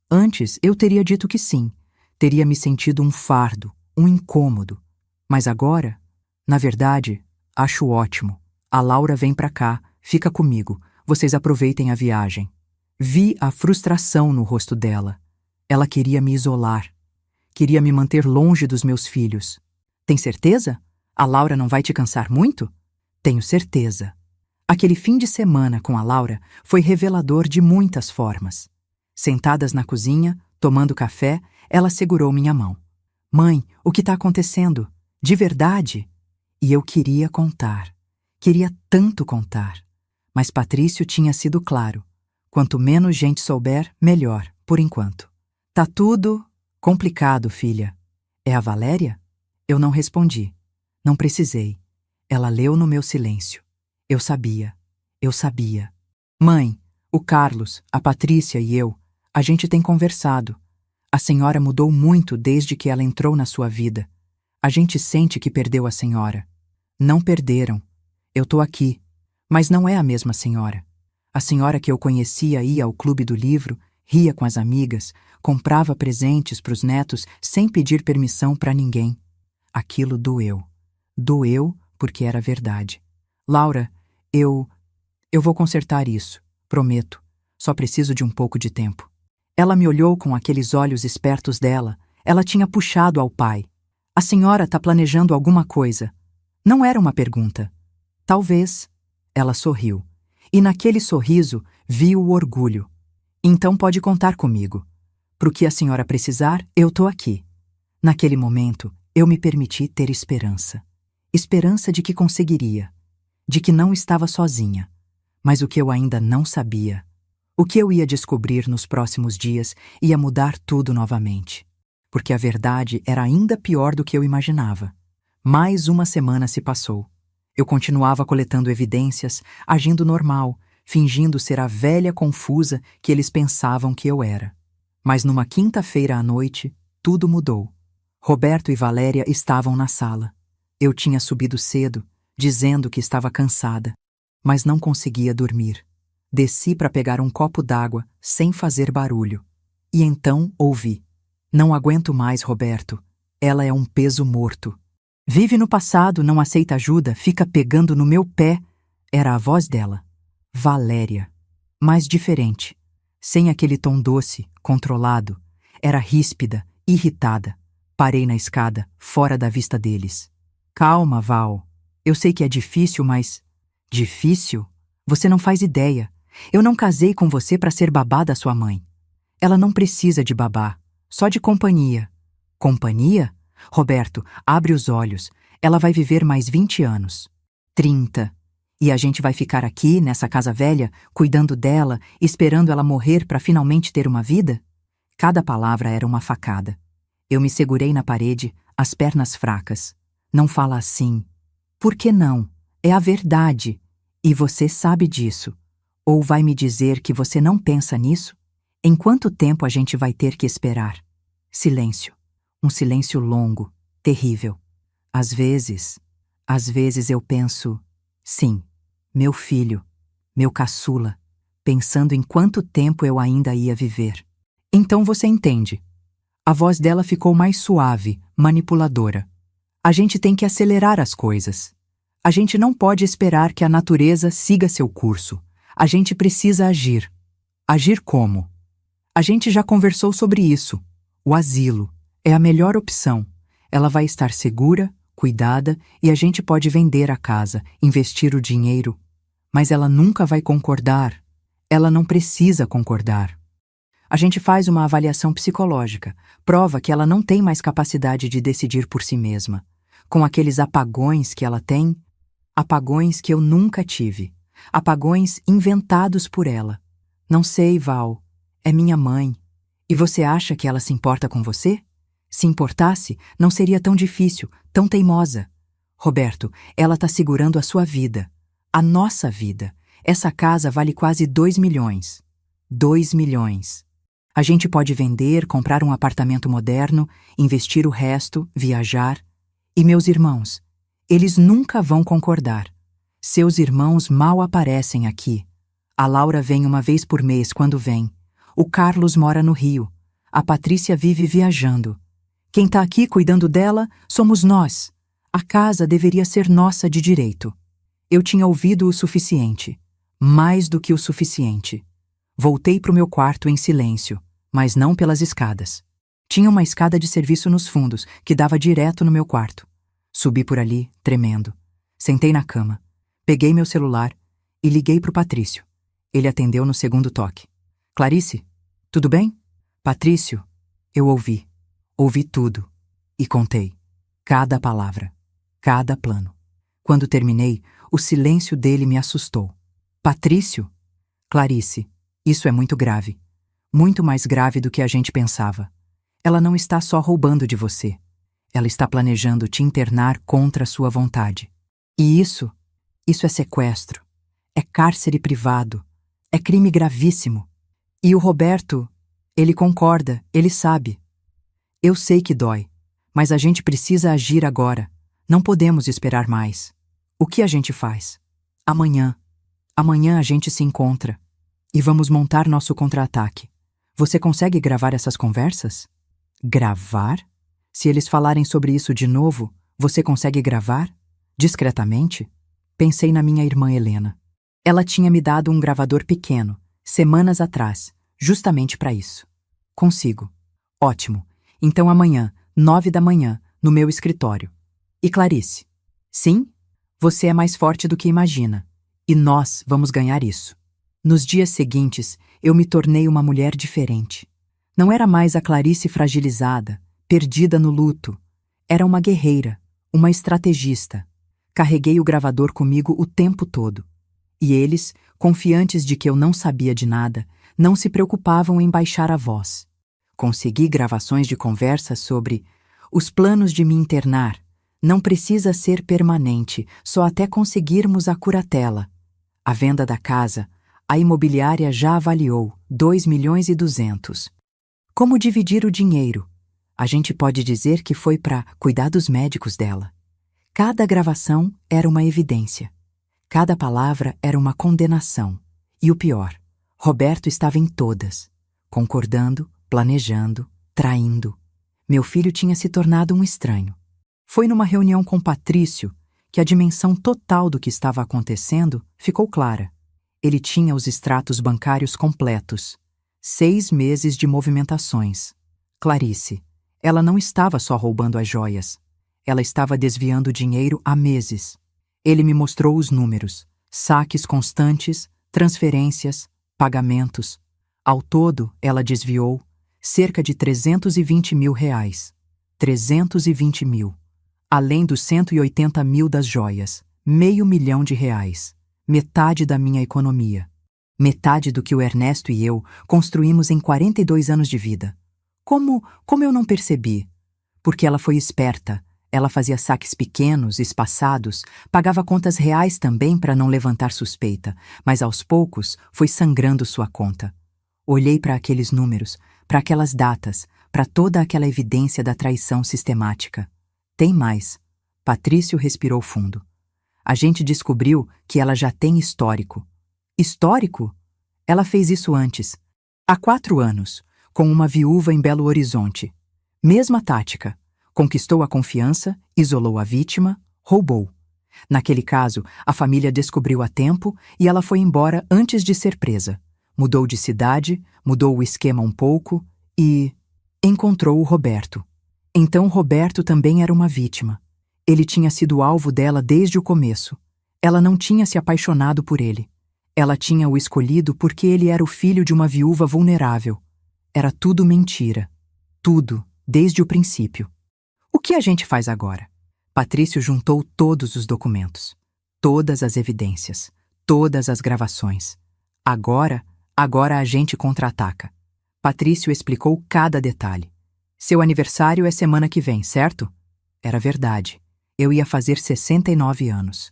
Antes eu teria dito que sim. Teria me sentido um fardo, um incômodo. Mas agora, na verdade, acho ótimo. A Laura vem pra cá, fica comigo. Vocês aproveitem a viagem. Vi a frustração no rosto dela. Ela queria me isolar. Queria me manter longe dos meus filhos. Tem certeza? A Laura não vai te cansar muito? Tenho certeza. Aquele fim de semana com a Laura foi revelador de muitas formas. Sentadas na cozinha, tomando café, ela segurou minha mão. Mãe, o que está acontecendo? De verdade? E eu queria contar. Queria tanto contar. Mas Patrício tinha sido claro. Quanto menos gente souber, melhor, por enquanto. Tá tudo complicado, filha. É a Valéria? Eu não respondi. Não precisei. Ela leu no meu silêncio. Eu sabia. Eu sabia. Mãe, o Carlos, a Patrícia e eu, a gente tem conversado. A senhora mudou muito desde que ela entrou na sua vida. A gente sente que perdeu a senhora. Não perderam. Eu tô aqui. Mas não é a mesma senhora. A senhora que eu conhecia ia ao clube do livro, ria com as amigas, comprava presentes para os netos sem pedir permissão para ninguém. Aquilo doeu. Doeu porque era verdade. Laura, eu vou consertar isso, prometo. Só preciso de um pouco de tempo. Ela me olhou com aqueles olhos espertos dela. Ela tinha puxado ao pai. A senhora tá planejando alguma coisa. Não era uma pergunta. Talvez. Ela sorriu. E naquele sorriso vi o orgulho. Então pode contar comigo. Pro que a senhora precisar, eu tô aqui. Naquele momento, eu me permiti ter esperança. Esperança de que conseguiria. De que não estava sozinha. Mas o que eu ainda não sabia, o que eu ia descobrir nos próximos dias, ia mudar tudo novamente. Porque a verdade era ainda pior do que eu imaginava. Mais uma semana se passou. Eu continuava coletando evidências, agindo normal, fingindo ser a velha confusa que eles pensavam que eu era. Mas numa quinta-feira à noite, tudo mudou. Roberto e Valéria estavam na sala. Eu tinha subido cedo, dizendo que estava cansada, mas não conseguia dormir. Desci para pegar um copo d'água, sem fazer barulho. E então ouvi. Não aguento mais, Roberto. Ela é um peso morto. Vive no passado, não aceita ajuda, fica pegando no meu pé. Era a voz dela. Valéria. Mas diferente. Sem aquele tom doce, controlado. Era ríspida, irritada. Parei na escada, fora da vista deles. Calma, Val. Eu sei que é difícil, mas... Difícil? Você não faz ideia. Eu não casei com você para ser babá da sua mãe. Ela não precisa de babá, só de companhia. Companhia? Roberto, abre os olhos. Ela vai viver mais 20 anos. 30. E a gente vai ficar aqui, nessa casa velha, cuidando dela, esperando ela morrer para finalmente ter uma vida? Cada palavra era uma facada. Eu me segurei na parede, as pernas fracas. Não fala assim. Por que não? É a verdade. E você sabe disso. Ou vai me dizer que você não pensa nisso? Em quanto tempo a gente vai ter que esperar? Silêncio. Um silêncio longo, terrível. Às vezes eu penso, sim, meu filho, meu caçula, pensando em quanto tempo eu ainda ia viver. Então você entende. A voz dela ficou mais suave, manipuladora. A gente tem que acelerar as coisas. A gente não pode esperar que a natureza siga seu curso. A gente precisa agir. Agir como? A gente já conversou sobre isso. O asilo. É a melhor opção. Ela vai estar segura, cuidada e a gente pode vender a casa, investir o dinheiro. Mas ela nunca vai concordar. Ela não precisa concordar. A gente faz uma avaliação psicológica, prova que ela não tem mais capacidade de decidir por si mesma. Com aqueles apagões que ela tem, apagões que eu nunca tive, apagões inventados por ela. Não sei, Val, é minha mãe. E você acha que ela se importa com você? Se importasse, não seria tão difícil, tão teimosa. Roberto, ela tá segurando a sua vida, a nossa vida. Essa casa vale quase 2 milhões. 2 milhões. A gente pode vender, comprar um apartamento moderno, investir o resto, viajar. E meus irmãos? Eles nunca vão concordar. Seus irmãos mal aparecem aqui. A Laura vem uma vez por mês quando vem. O Carlos mora no Rio. A Patrícia vive viajando. Quem tá aqui cuidando dela somos nós. A casa deveria ser nossa de direito. Eu tinha ouvido o suficiente. Mais do que o suficiente. Voltei pro meu quarto em silêncio, mas não pelas escadas. Tinha uma escada de serviço nos fundos, que dava direto no meu quarto. Subi por ali, tremendo. Sentei na cama. Peguei meu celular e liguei pro Patrício. Ele atendeu no segundo toque. Clarice, tudo bem? Patrício, eu ouvi. Ouvi tudo. E contei. Cada palavra. Cada plano. Quando terminei, o silêncio dele me assustou. Patrício? Clarice, isso é muito grave. Muito mais grave do que a gente pensava. Ela não está só roubando de você. Ela está planejando te internar contra a sua vontade. E isso é sequestro. É cárcere privado. É crime gravíssimo. E o Roberto, ele concorda, ele sabe. Eu sei que dói, mas a gente precisa agir agora. Não podemos esperar mais. O que a gente faz? Amanhã. Amanhã a gente se encontra. E vamos montar nosso contra-ataque. Você consegue gravar essas conversas? Gravar? Se eles falarem sobre isso de novo, você consegue gravar? Discretamente? Pensei na minha irmã Helena. Ela tinha me dado um gravador pequeno, semanas atrás, justamente para isso. Consigo. Ótimo. Então amanhã, 9 da manhã, no meu escritório. E Clarice? Sim? Você é mais forte do que imagina. E nós vamos ganhar isso. Nos dias seguintes, eu me tornei uma mulher diferente. Não era mais a Clarice fragilizada, perdida no luto. Era uma guerreira, uma estrategista. Carreguei o gravador comigo o tempo todo. E eles, confiantes de que eu não sabia de nada, não se preocupavam em baixar a voz. Consegui gravações de conversas sobre os planos de me internar. Não precisa ser permanente, só até conseguirmos a curatela. A venda da casa, a imobiliária já avaliou 2 milhões e 200. Como dividir o dinheiro? A gente pode dizer que foi para cuidados médicos dela. Cada gravação era uma evidência. Cada palavra era uma condenação. E o pior, Roberto estava em todas, concordando, planejando, traindo. Meu filho tinha se tornado um estranho. Foi numa reunião com Patrício que a dimensão total do que estava acontecendo ficou clara. Ele tinha os extratos bancários completos. 6 meses de movimentações. Clarice, ela não estava só roubando as joias. Ela estava desviando dinheiro há meses. Ele me mostrou os números, saques constantes, transferências, pagamentos. Ao todo, ela desviou cerca de 320 mil reais. 320 mil. Além dos 180 mil das joias, R$500 mil. Metade da minha economia. Metade do que o Ernesto e eu construímos em 42 anos de vida. Como eu não percebi? Porque ela foi esperta. Ela fazia saques pequenos, espaçados, pagava contas reais também para não levantar suspeita, mas aos poucos foi sangrando sua conta. Olhei para aqueles números, para aquelas datas, para toda aquela evidência da traição sistemática. Tem mais. Patrício respirou fundo. A gente descobriu que ela já tem histórico. Histórico? Ela fez isso antes. Há 4 anos, com uma viúva em Belo Horizonte. Mesma tática. Conquistou a confiança, isolou a vítima, roubou. Naquele caso, a família descobriu a tempo e ela foi embora antes de ser presa. Mudou de cidade, mudou o esquema um pouco e encontrou o Roberto. Então Roberto também era uma vítima. Ele tinha sido alvo dela desde o começo. Ela não tinha se apaixonado por ele. Ela tinha o escolhido porque ele era o filho de uma viúva vulnerável. Era tudo mentira. Tudo, desde o princípio. O que a gente faz agora? Patrício juntou todos os documentos, todas as evidências, todas as gravações. Agora a gente contra-ataca. Patrício explicou cada detalhe. Seu aniversário é semana que vem, certo? Era verdade. Eu ia fazer 69 anos.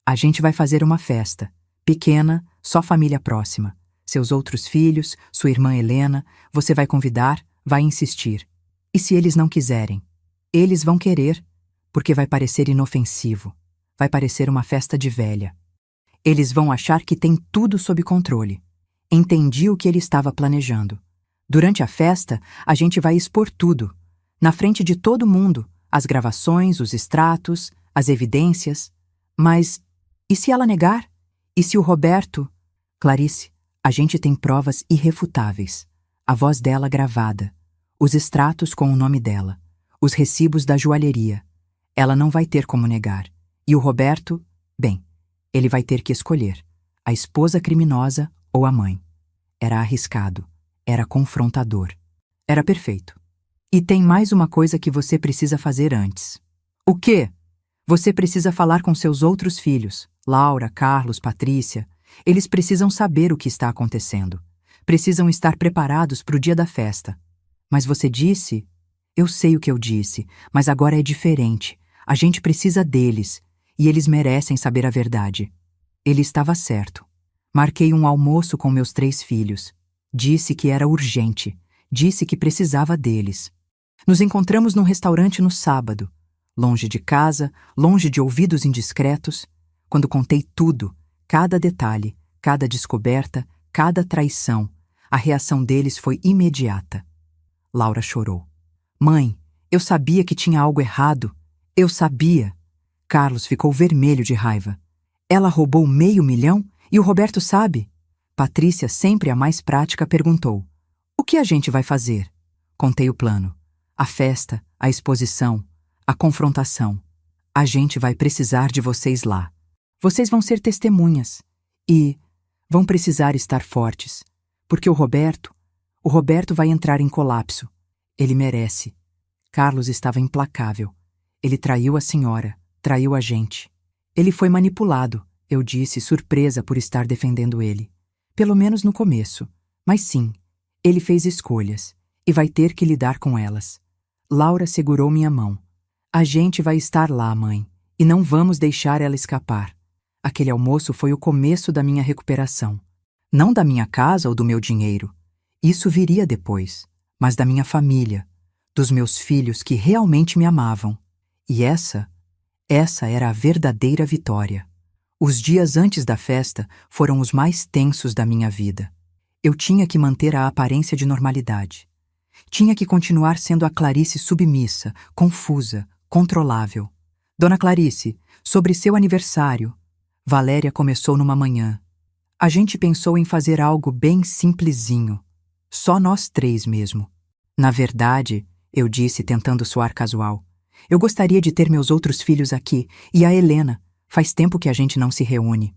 A gente vai fazer uma festa. Pequena, só família próxima. Seus outros filhos, sua irmã Helena, você vai convidar, vai insistir. E se eles não quiserem? Eles vão querer, porque vai parecer inofensivo. Vai parecer uma festa de velha. Eles vão achar que tem tudo sob controle. Entendi o que ele estava planejando. Durante a festa, a gente vai expor tudo. Na frente de todo mundo, as gravações, os extratos, as evidências. Mas, e se ela negar? E se o Roberto... Clarice, a gente tem provas irrefutáveis. A voz dela gravada. Os extratos com o nome dela. Os recibos da joalheria. Ela não vai ter como negar. E o Roberto, bem, ele vai ter que escolher. A esposa criminosa ou a mãe. Era arriscado. Era confrontador. Era perfeito. E tem mais uma coisa que você precisa fazer antes. O quê? Você precisa falar com seus outros filhos, Laura, Carlos, Patrícia. Eles precisam saber o que está acontecendo. Precisam estar preparados para o dia da festa. Mas você disse... Eu sei o que eu disse, mas agora é diferente. A gente precisa deles, e eles merecem saber a verdade. Ele estava certo. Marquei um almoço com meus 3 filhos. Disse que era urgente. Disse que precisava deles. Nos encontramos num restaurante no sábado. Longe de casa, longe de ouvidos indiscretos. Quando contei tudo, cada detalhe, cada descoberta, cada traição, a reação deles foi imediata. Laura chorou. Mãe, eu sabia que tinha algo errado. Eu sabia. Carlos ficou vermelho de raiva. Ela roubou $500.000 e o Roberto sabe? Patrícia, sempre a mais prática, perguntou. O que a gente vai fazer? Contei o plano. A festa, a exposição, a confrontação. A gente vai precisar de vocês lá. Vocês vão ser testemunhas. E vão precisar estar fortes. Porque o Roberto vai entrar em colapso. Ele merece. Carlos estava implacável. Ele traiu a senhora, traiu a gente. Ele foi manipulado, eu disse, surpresa por estar defendendo ele. Pelo menos no começo. Mas sim, ele fez escolhas e vai ter que lidar com elas. Laura segurou minha mão. A gente vai estar lá, mãe, e não vamos deixar ela escapar. Aquele almoço foi o começo da minha recuperação. Não da minha casa ou do meu dinheiro. Isso viria depois. Mas da minha família, dos meus filhos que realmente me amavam. E essa era a verdadeira vitória. Os dias antes da festa foram os mais tensos da minha vida. Eu tinha que manter a aparência de normalidade. Tinha que continuar sendo a Clarice submissa, confusa, controlável. Dona Clarice, sobre seu aniversário. Valéria começou numa manhã. A gente pensou em fazer algo bem simplesinho. Só nós 3 mesmo. Na verdade, eu disse tentando soar casual, eu gostaria de ter meus outros filhos aqui e a Helena. Faz tempo que a gente não se reúne.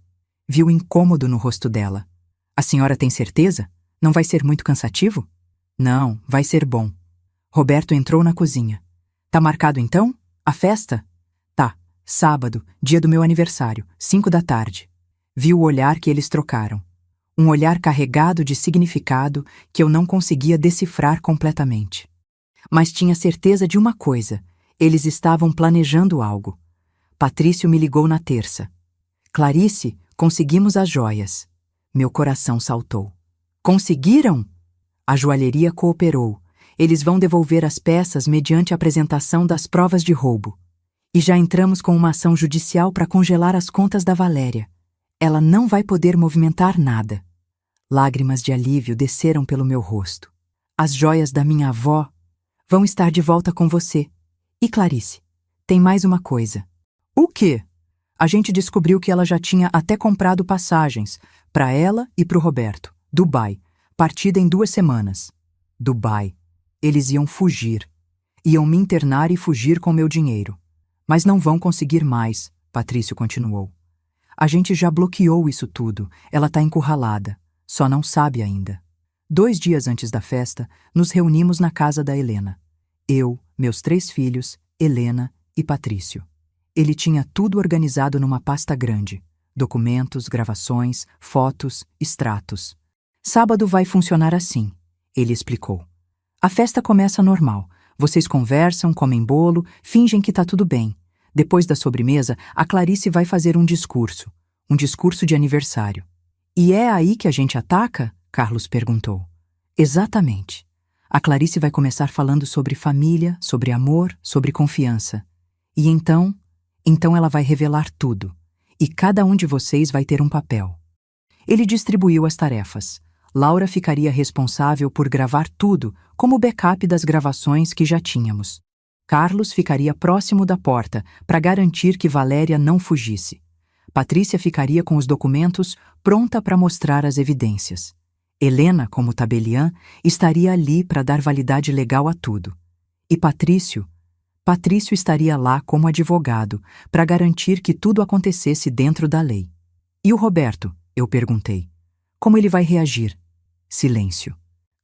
Viu incômodo no rosto dela. A senhora tem certeza? Não vai ser muito cansativo? Não, vai ser bom. Roberto entrou na cozinha. Tá marcado então? A festa? Tá, sábado, dia do meu aniversário, 5 da tarde. Vi o olhar que eles trocaram. Um olhar carregado de significado que eu não conseguia decifrar completamente. Mas tinha certeza de uma coisa: eles estavam planejando algo. Patrício me ligou na terça. Clarice, conseguimos as joias. Meu coração saltou. Conseguiram? A joalheria cooperou. Eles vão devolver as peças mediante a apresentação das provas de roubo. E já entramos com uma ação judicial para congelar as contas da Valéria. Ela não vai poder movimentar nada. Lágrimas de alívio desceram pelo meu rosto. As joias da minha avó vão estar de volta com você. E Clarice, tem mais uma coisa. O quê? A gente descobriu que ela já tinha até comprado passagens para ela e para o Roberto. Dubai. Partida em 2 semanas. Dubai. Eles iam fugir. Iam me internar e fugir com meu dinheiro. Mas não vão conseguir mais, Patrício continuou. A gente já bloqueou isso tudo. Ela tá encurralada. Só não sabe ainda. 2 dias antes da festa, nos reunimos na casa da Helena. Eu, meus 3 filhos, Helena e Patrício. Ele tinha tudo organizado numa pasta grande. Documentos, gravações, fotos, extratos. Sábado vai funcionar assim, ele explicou. A festa começa normal. Vocês conversam, comem bolo, fingem que tá tudo bem. Depois da sobremesa, a Clarice vai fazer um discurso de aniversário. E é aí que a gente ataca? Carlos perguntou. Exatamente. A Clarice vai começar falando sobre família, sobre amor, sobre confiança. E então ela vai revelar tudo. E cada um de vocês vai ter um papel. Ele distribuiu as tarefas. Laura ficaria responsável por gravar tudo, como backup das gravações que já tínhamos. Carlos ficaria próximo da porta, para garantir que Valéria não fugisse. Patrícia ficaria com os documentos, pronta para mostrar as evidências. Helena, como tabeliã, estaria ali para dar validade legal a tudo. E Patrício estaria lá como advogado, para garantir que tudo acontecesse dentro da lei. E o Roberto? Eu perguntei. Como ele vai reagir? Silêncio.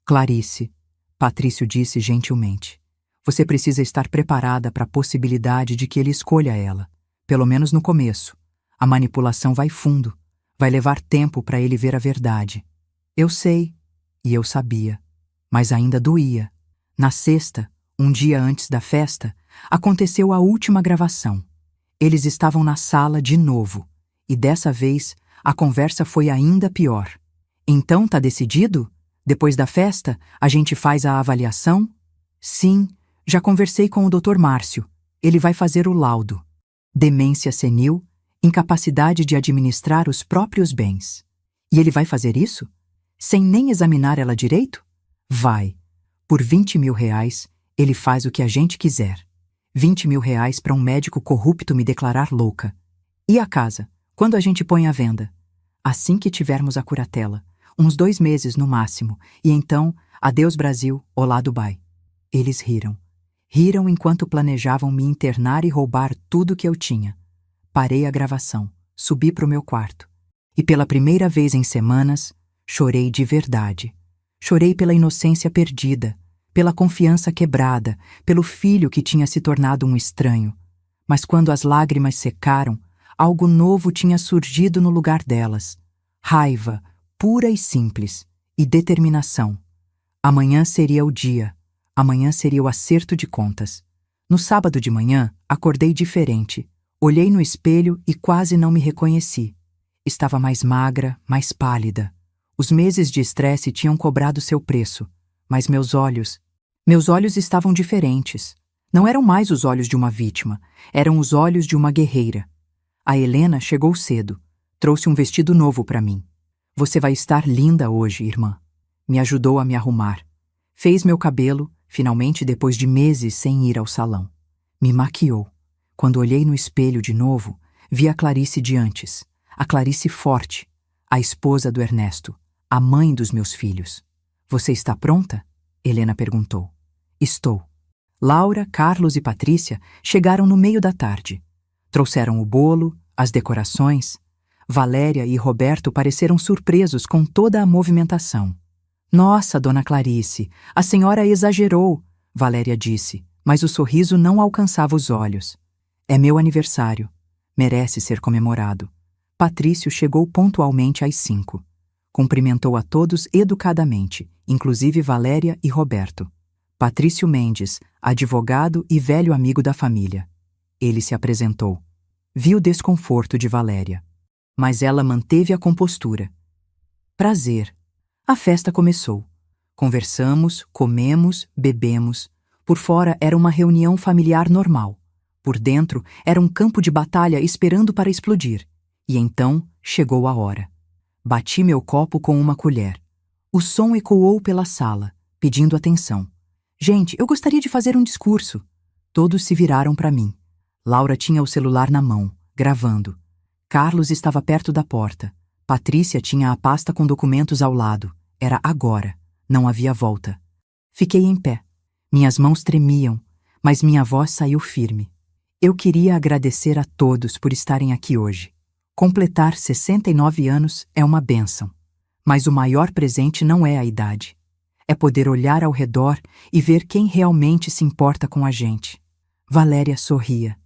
Clarice, Patrício disse gentilmente. Você precisa estar preparada para a possibilidade de que ele escolha ela. Pelo menos no começo. A manipulação vai fundo. Vai levar tempo para ele ver a verdade. Eu sei, e eu sabia, mas ainda doía. Na sexta, um dia antes da festa, aconteceu a última gravação. Eles estavam na sala de novo, e dessa vez a conversa foi ainda pior. Então tá decidido? Depois da festa, a gente faz a avaliação? Sim, já conversei com o Dr. Márcio. Ele vai fazer o laudo. Demência senil, incapacidade de administrar os próprios bens. E ele vai fazer isso? Sem nem examinar ela direito? Vai. Por R$20.000, ele faz o que a gente quiser. R$20.000 para um médico corrupto me declarar louca. E a casa? Quando a gente põe à venda? Assim que tivermos a curatela. Uns 2 meses no máximo. E então, adeus Brasil, olá Dubai. Eles riram. Riram enquanto planejavam me internar e roubar tudo que eu tinha. Parei a gravação. Subi para o meu quarto. E pela primeira vez em semanas, chorei de verdade. Chorei pela inocência perdida, pela confiança quebrada, pelo filho que tinha se tornado um estranho. Mas quando as lágrimas secaram, algo novo tinha surgido no lugar delas. Raiva, pura e simples, e determinação. Amanhã seria o dia. Amanhã seria o acerto de contas. No sábado de manhã, acordei diferente. Olhei no espelho e quase não me reconheci. Estava mais magra, mais pálida. Os meses de estresse tinham cobrado seu preço, mas meus olhos estavam diferentes. Não eram mais os olhos de uma vítima, eram os olhos de uma guerreira. A Helena chegou cedo, trouxe um vestido novo para mim. Você vai estar linda hoje, irmã. Me ajudou a me arrumar. Fez meu cabelo, finalmente depois de meses sem ir ao salão. Me maquiou. Quando olhei no espelho de novo, vi a Clarice de antes, a Clarice forte, a esposa do Ernesto, a mãe dos meus filhos. Você está pronta? Helena perguntou. Estou. Laura, Carlos e Patrícia chegaram no meio da tarde. Trouxeram o bolo, as decorações. Valéria e Roberto pareceram surpresos com toda a movimentação. Nossa, dona Clarice, a senhora exagerou, Valéria disse, mas o sorriso não alcançava os olhos. É meu aniversário. Merece ser comemorado. Patrício chegou pontualmente às 5. Cumprimentou a todos educadamente, inclusive Valéria e Roberto. Patrício Mendes, advogado e velho amigo da família. Ele se apresentou. Vi o desconforto de Valéria. Mas ela manteve a compostura. Prazer. A festa começou. Conversamos, comemos, bebemos. Por fora era uma reunião familiar normal. Por dentro era um campo de batalha esperando para explodir. E então chegou a hora. Bati meu copo com uma colher. O som ecoou pela sala, pedindo atenção. Gente, eu gostaria de fazer um discurso. Todos se viraram para mim. Laura tinha o celular na mão, gravando. Carlos estava perto da porta. Patrícia tinha a pasta com documentos ao lado. Era agora. Não havia volta. Fiquei em pé. Minhas mãos tremiam, mas minha voz saiu firme. Eu queria agradecer a todos por estarem aqui hoje. Completar 69 anos é uma bênção. Mas o maior presente não é a idade. É poder olhar ao redor e ver quem realmente se importa com a gente. Valéria sorria.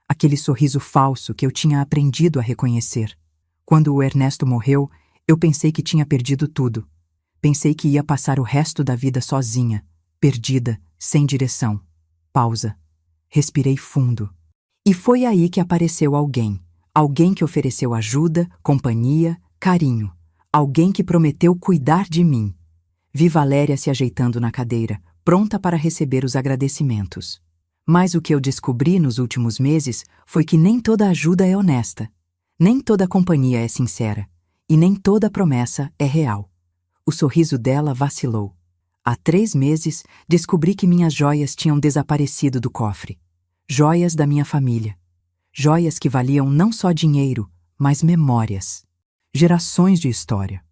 Aquele sorriso falso que eu tinha aprendido a reconhecer. Quando o Ernesto morreu, eu pensei que tinha perdido tudo. Pensei que ia passar o resto da vida sozinha, perdida, sem direção. Pausa. Respirei fundo. E foi aí que apareceu alguém. Alguém que ofereceu ajuda, companhia, carinho. Alguém que prometeu cuidar de mim. Vi Valéria se ajeitando na cadeira, pronta para receber os agradecimentos. Mas o que eu descobri nos últimos meses foi que nem toda ajuda é honesta. Nem toda companhia é sincera. E nem toda promessa é real. O sorriso dela vacilou. Há 3 meses, descobri que minhas joias tinham desaparecido do cofre. Joias da minha família. Joias que valiam não só dinheiro, mas memórias. Gerações de história.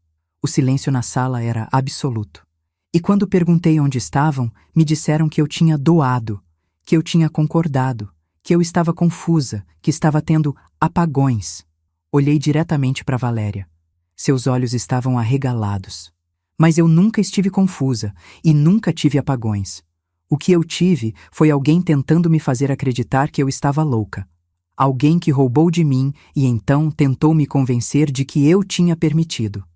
O silêncio na sala era absoluto. E quando perguntei onde estavam, me disseram que eu tinha doado, que eu tinha concordado, que eu estava confusa, que estava tendo apagões. Olhei diretamente para Valéria. Seus olhos estavam arregalados. Mas eu nunca estive confusa e nunca tive apagões. O que eu tive foi alguém tentando me fazer acreditar que eu estava louca. Alguém que roubou de mim e então tentou me convencer de que eu tinha permitido.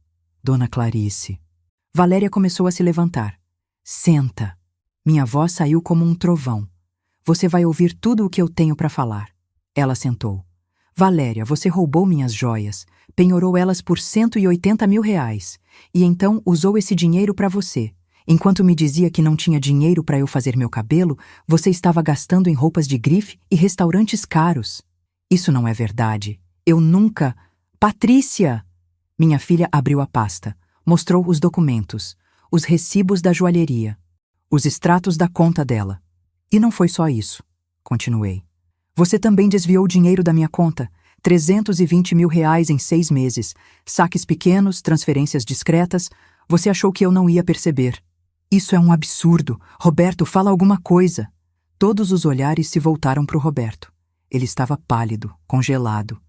Dona Clarice. Valéria começou a se levantar. Senta. Minha voz saiu como um trovão. Você vai ouvir tudo o que eu tenho para falar. Ela sentou. Valéria, você roubou minhas joias, penhorou elas por R$180 mil e então usou esse dinheiro para você. Enquanto me dizia que não tinha dinheiro para eu fazer meu cabelo, você estava gastando em roupas de grife e restaurantes caros. Isso não é verdade. Eu nunca... Patrícia! Minha filha abriu a pasta, mostrou os documentos, os recibos da joalheria, os extratos da conta dela. E não foi só isso, continuei. Você também desviou dinheiro da minha conta, R$320 mil em 6 meses, saques pequenos, transferências discretas. Você achou que eu não ia perceber. Isso é um absurdo. Roberto, fala alguma coisa. Todos os olhares se voltaram para o Roberto. Ele estava pálido, congelado.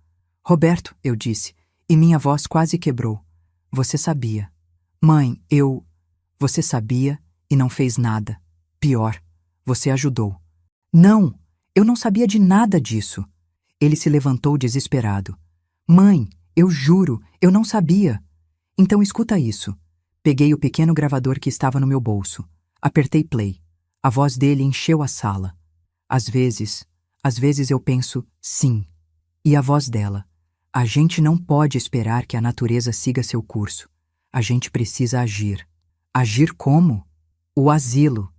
Roberto, eu disse, e minha voz quase quebrou. Você sabia. Mãe, eu... Você sabia e não fez nada. Pior, você ajudou. Não, eu não sabia de nada disso. Ele se levantou desesperado. Mãe, eu juro, eu não sabia. Então escuta isso. Peguei o pequeno gravador que estava no meu bolso. Apertei play. A voz dele encheu a sala. Às vezes eu penso, sim. E a voz dela. A gente não pode esperar que a natureza siga seu curso. A gente precisa agir. Agir como? O asilo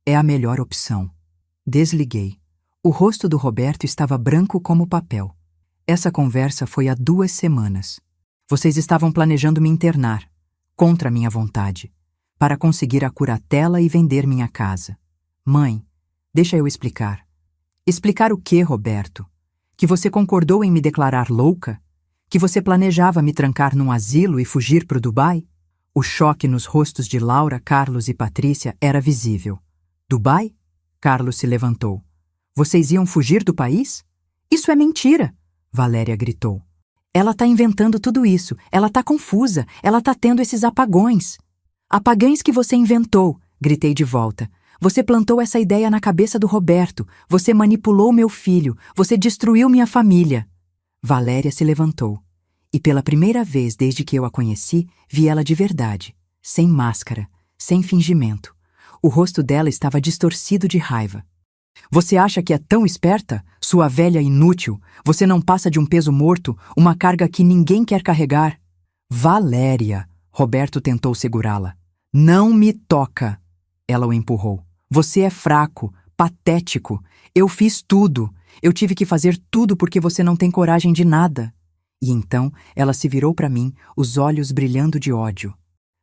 é a melhor opção. Desliguei. O rosto do Roberto estava branco como papel. Essa conversa foi há 2 semanas. Vocês estavam planejando me internar, contra minha vontade, para conseguir a curatela e vender minha casa. Mãe, deixa eu explicar. Explicar o quê, Roberto? Que você concordou em me declarar louca? Que você planejava me trancar num asilo e fugir para o Dubai? O choque nos rostos de Laura, Carlos e Patrícia era visível. Dubai? Carlos se levantou. Vocês iam fugir do país? Isso é mentira! Valéria gritou. Ela está inventando tudo isso. Ela está confusa. Ela está tendo esses apagões. Apagões que você inventou, gritei de volta. Você plantou essa ideia na cabeça do Roberto. Você manipulou meu filho. Você destruiu minha família. Valéria se levantou. E pela primeira vez desde que eu a conheci, vi ela de verdade, sem máscara, sem fingimento. O rosto dela estava distorcido de raiva. Você acha que é tão esperta? Sua velha inútil. Você não passa de um peso morto, uma carga que ninguém quer carregar. Valéria! Roberto tentou segurá-la. Não me toca! Ela o empurrou. Você é fraco, patético. Eu fiz tudo. Eu tive que fazer tudo porque você não tem coragem de nada. E então ela se virou para mim, os olhos brilhando de ódio.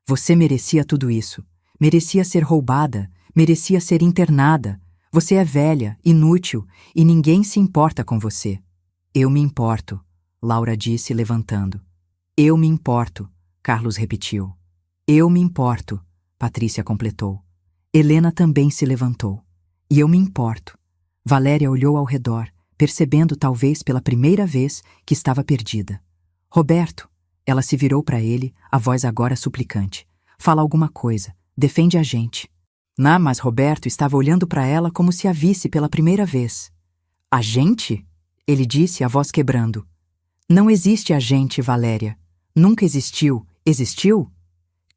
Você merecia tudo isso. Merecia ser roubada. Merecia ser internada. Você é velha, inútil, e ninguém se importa com você. Eu me importo, Laura disse, levantando. Eu me importo, Carlos repetiu. Eu me importo, Patrícia completou. Helena também se levantou. E eu me importo. Valéria olhou ao redor, percebendo talvez pela primeira vez que estava perdida. Roberto, Ela se virou para ele, a voz agora suplicante. Fala alguma coisa. Defende a gente. Mas Roberto estava olhando para ela como se a visse pela primeira vez. A gente? Ele disse, a voz quebrando. Não existe a gente, Valéria. Nunca existiu. Existiu?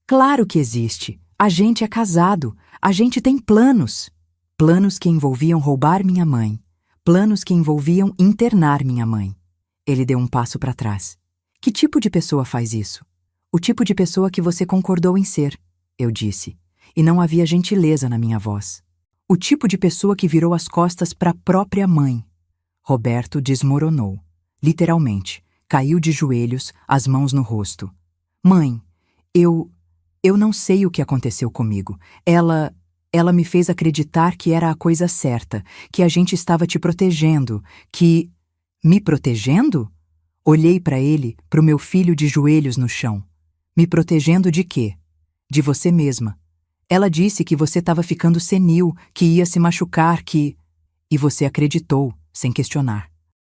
Claro que existe. A gente é casado. A gente tem planos. Planos que envolviam roubar minha mãe. Planos que envolviam internar minha mãe. Ele deu um passo para trás. Que tipo de pessoa faz isso? O tipo de pessoa que você concordou em ser, eu disse, e não havia gentileza na minha voz. O tipo de pessoa que virou as costas para a própria mãe. Roberto desmoronou. Literalmente, caiu de joelhos, as mãos no rosto. Mãe, eu não sei o que aconteceu comigo. Ela me fez acreditar que era a coisa certa, que a gente estava te protegendo, que... Me protegendo? Olhei para ele, para o meu filho de joelhos no chão. Me protegendo de quê? De você mesma. Ela disse que você estava ficando senil, que ia se machucar, que... E você acreditou, sem questionar.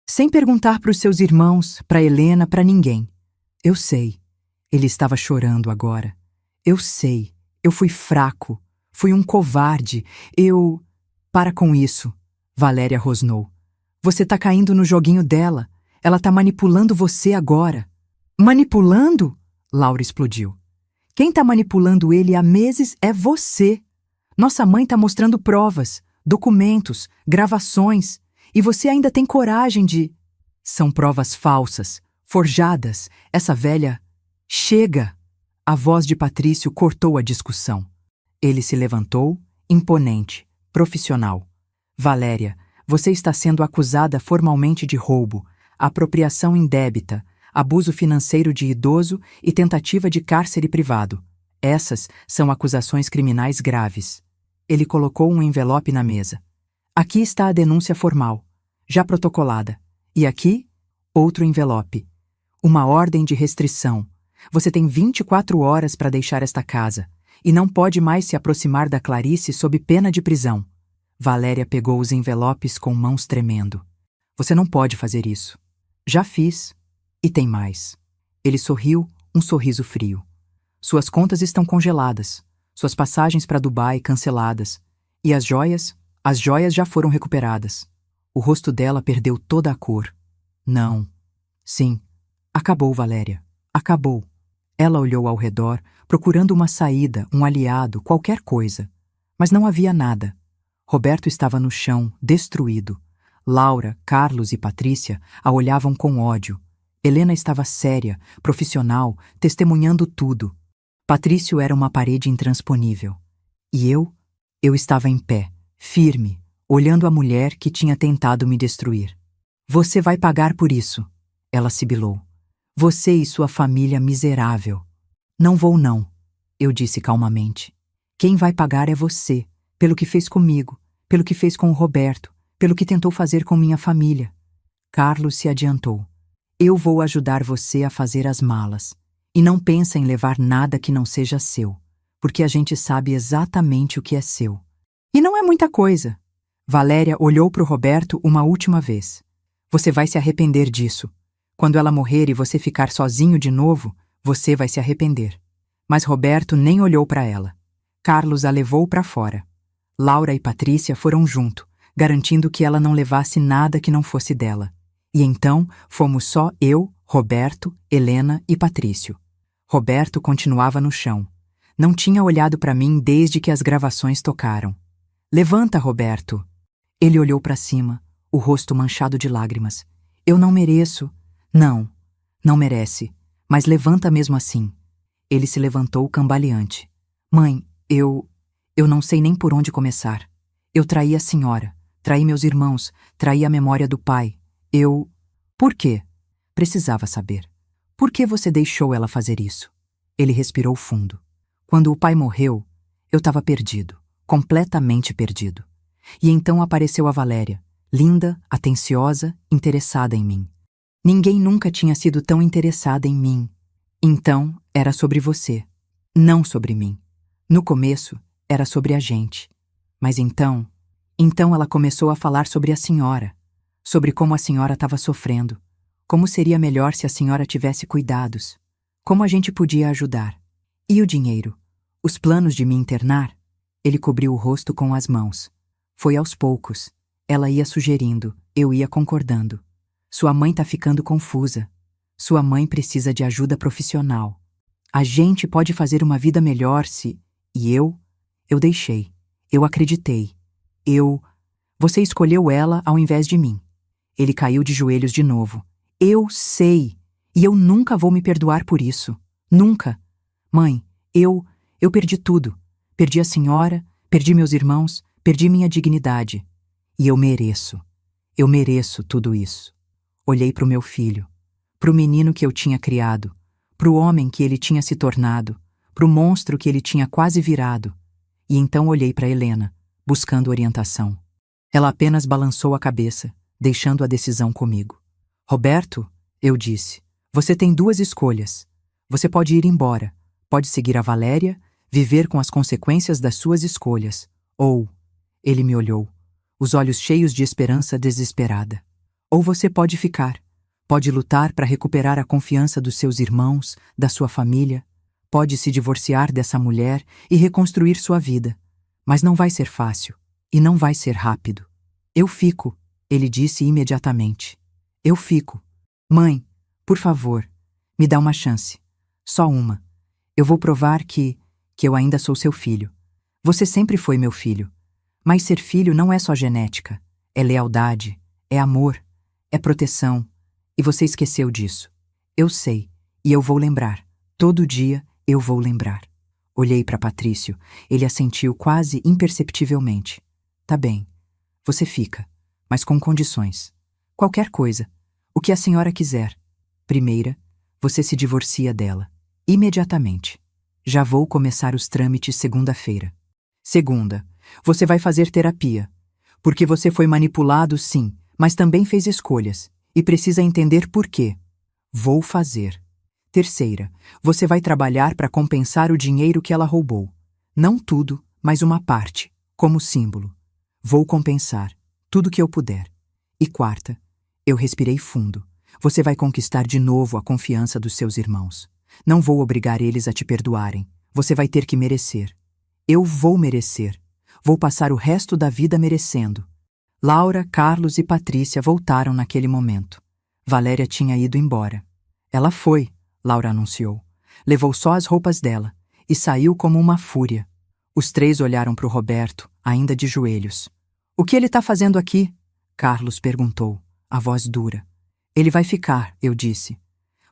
Sem perguntar para os seus irmãos, para Helena, para ninguém. Eu sei. Ele estava chorando agora. Eu sei. Eu fui fraco. Fui um covarde. Para com isso, Valéria rosnou. Você tá caindo no joguinho dela. Ela tá manipulando você agora. Manipulando? Laura explodiu. Quem tá manipulando ele há meses é você. Nossa mãe tá mostrando provas, documentos, gravações, e você ainda tem coragem de... São provas falsas, forjadas. Essa velha... Chega! A voz de Patrício cortou a discussão. Ele se levantou, imponente, profissional. Valéria, você está sendo acusada formalmente de roubo, apropriação indébita, abuso financeiro de idoso e tentativa de cárcere privado. Essas são acusações criminais graves. Ele colocou um envelope na mesa. Aqui está a denúncia formal, já protocolada. E aqui, outro envelope. Uma ordem de restrição. Você tem 24 horas para deixar esta casa e não pode mais se aproximar da Clarice sob pena de prisão. Valéria pegou os envelopes com mãos tremendo. Você não pode fazer isso. Já fiz. E tem mais. Ele sorriu, um sorriso frio. Suas contas estão congeladas. Suas passagens para Dubai canceladas. E as joias? As joias já foram recuperadas. O rosto dela perdeu toda a cor. Não. Sim. Acabou, Valéria. Acabou. Ela olhou ao redor, procurando uma saída, um aliado, qualquer coisa. Mas não havia nada. Roberto estava no chão, destruído. Laura, Carlos e Patrícia a olhavam com ódio. Helena estava séria, profissional, testemunhando tudo. Patrício era uma parede intransponível. E eu estava em pé, firme, olhando a mulher que tinha tentado me destruir. Você vai pagar por isso, ela sibilou. Você e sua família miserável. Não vou não, eu disse calmamente. Quem vai pagar é você, pelo que fez comigo, pelo que fez com o Roberto, pelo que tentou fazer com minha família. Carlos se adiantou. Eu vou ajudar você a fazer as malas. E não pensa em levar nada que não seja seu, porque a gente sabe exatamente o que é seu. E não é muita coisa. Valéria olhou para o Roberto uma última vez. Você vai se arrepender disso. Quando ela morrer e você ficar sozinho de novo, você vai se arrepender. Mas Roberto nem olhou para ela. Carlos a levou para fora. Laura e Patrícia foram junto, garantindo que ela não levasse nada que não fosse dela. E então fomos só eu, Roberto, Helena e Patrício. Roberto continuava no chão. Não tinha olhado para mim desde que as gravações tocaram. Levanta, Roberto. Ele olhou para cima, o rosto manchado de lágrimas. Eu não mereço. Não, não merece. Mas levanta mesmo assim. Ele se levantou cambaleante. Mãe, eu não sei nem por onde começar. Eu traí a senhora, traí meus irmãos, traí a memória do pai. Por quê? Precisava saber. Por que você deixou ela fazer isso? Ele respirou fundo. Quando o pai morreu, eu estava perdido, completamente perdido. E então apareceu a Valéria, linda, atenciosa, interessada em mim. Ninguém nunca tinha sido tão interessada em mim. Então, era sobre você, não sobre mim. No começo, era sobre a gente. Mas então ela começou a falar sobre a senhora, sobre como a senhora estava sofrendo, como seria melhor se a senhora tivesse cuidados. Como a gente podia ajudar? E o dinheiro? Os planos de me internar? Ele cobriu o rosto com as mãos. Foi aos poucos. Ela ia sugerindo, eu ia concordando. Sua mãe tá ficando confusa. Sua mãe precisa de ajuda profissional. A gente pode fazer uma vida melhor se... E eu deixei. Eu acreditei. Você escolheu ela ao invés de mim. Ele caiu de joelhos de novo. Eu sei. E eu nunca vou me perdoar por isso. Nunca. Mãe, eu perdi tudo. Perdi a senhora, perdi meus irmãos, perdi minha dignidade. E eu mereço. Eu mereço tudo isso. Olhei para o meu filho, para o menino que eu tinha criado, para o homem que ele tinha se tornado, para o monstro que ele tinha quase virado. E então olhei para Helena, buscando orientação. Ela apenas balançou a cabeça, deixando a decisão comigo. Roberto, eu disse, você tem duas escolhas. Você pode ir embora, pode seguir a Valéria, viver com as consequências das suas escolhas. Ou, ele me olhou, os olhos cheios de esperança desesperada. Ou você pode ficar, pode lutar para recuperar a confiança dos seus irmãos, da sua família, pode se divorciar dessa mulher e reconstruir sua vida. Mas não vai ser fácil, e não vai ser rápido. Eu fico, ele disse imediatamente. Eu fico. Mãe, por favor, me dá uma chance. Só uma. Eu vou provar que eu ainda sou seu filho. Você sempre foi meu filho. Mas ser filho não é só genética. É lealdade, é amor, é proteção. E você esqueceu disso. Eu sei, e eu vou lembrar. Todo dia eu vou lembrar. Olhei para Patrício. Ele assentiu quase imperceptivelmente. Tá bem. Você fica, mas com condições. Qualquer coisa. O que a senhora quiser. Primeira, você se divorcia dela. Imediatamente. Já vou começar os trâmites segunda-feira. Segunda, você vai fazer terapia. Porque você foi manipulado, sim, mas também fez escolhas. E precisa entender por quê. Vou fazer. Terceira, você vai trabalhar para compensar o dinheiro que ela roubou. Não tudo, mas uma parte, como símbolo. Vou compensar, tudo que eu puder. E quarta, eu respirei fundo. Você vai conquistar de novo a confiança dos seus irmãos. Não vou obrigar eles a te perdoarem. Você vai ter que merecer. Eu vou merecer. Vou passar o resto da vida merecendo. Laura, Carlos e Patrícia voltaram naquele momento. Valéria tinha ido embora. Ela foi, Laura anunciou. Levou só as roupas dela e saiu como uma fúria. Os três olharam para o Roberto, ainda de joelhos. O que ele está fazendo aqui? Carlos perguntou, a voz dura. Ele vai ficar, eu disse.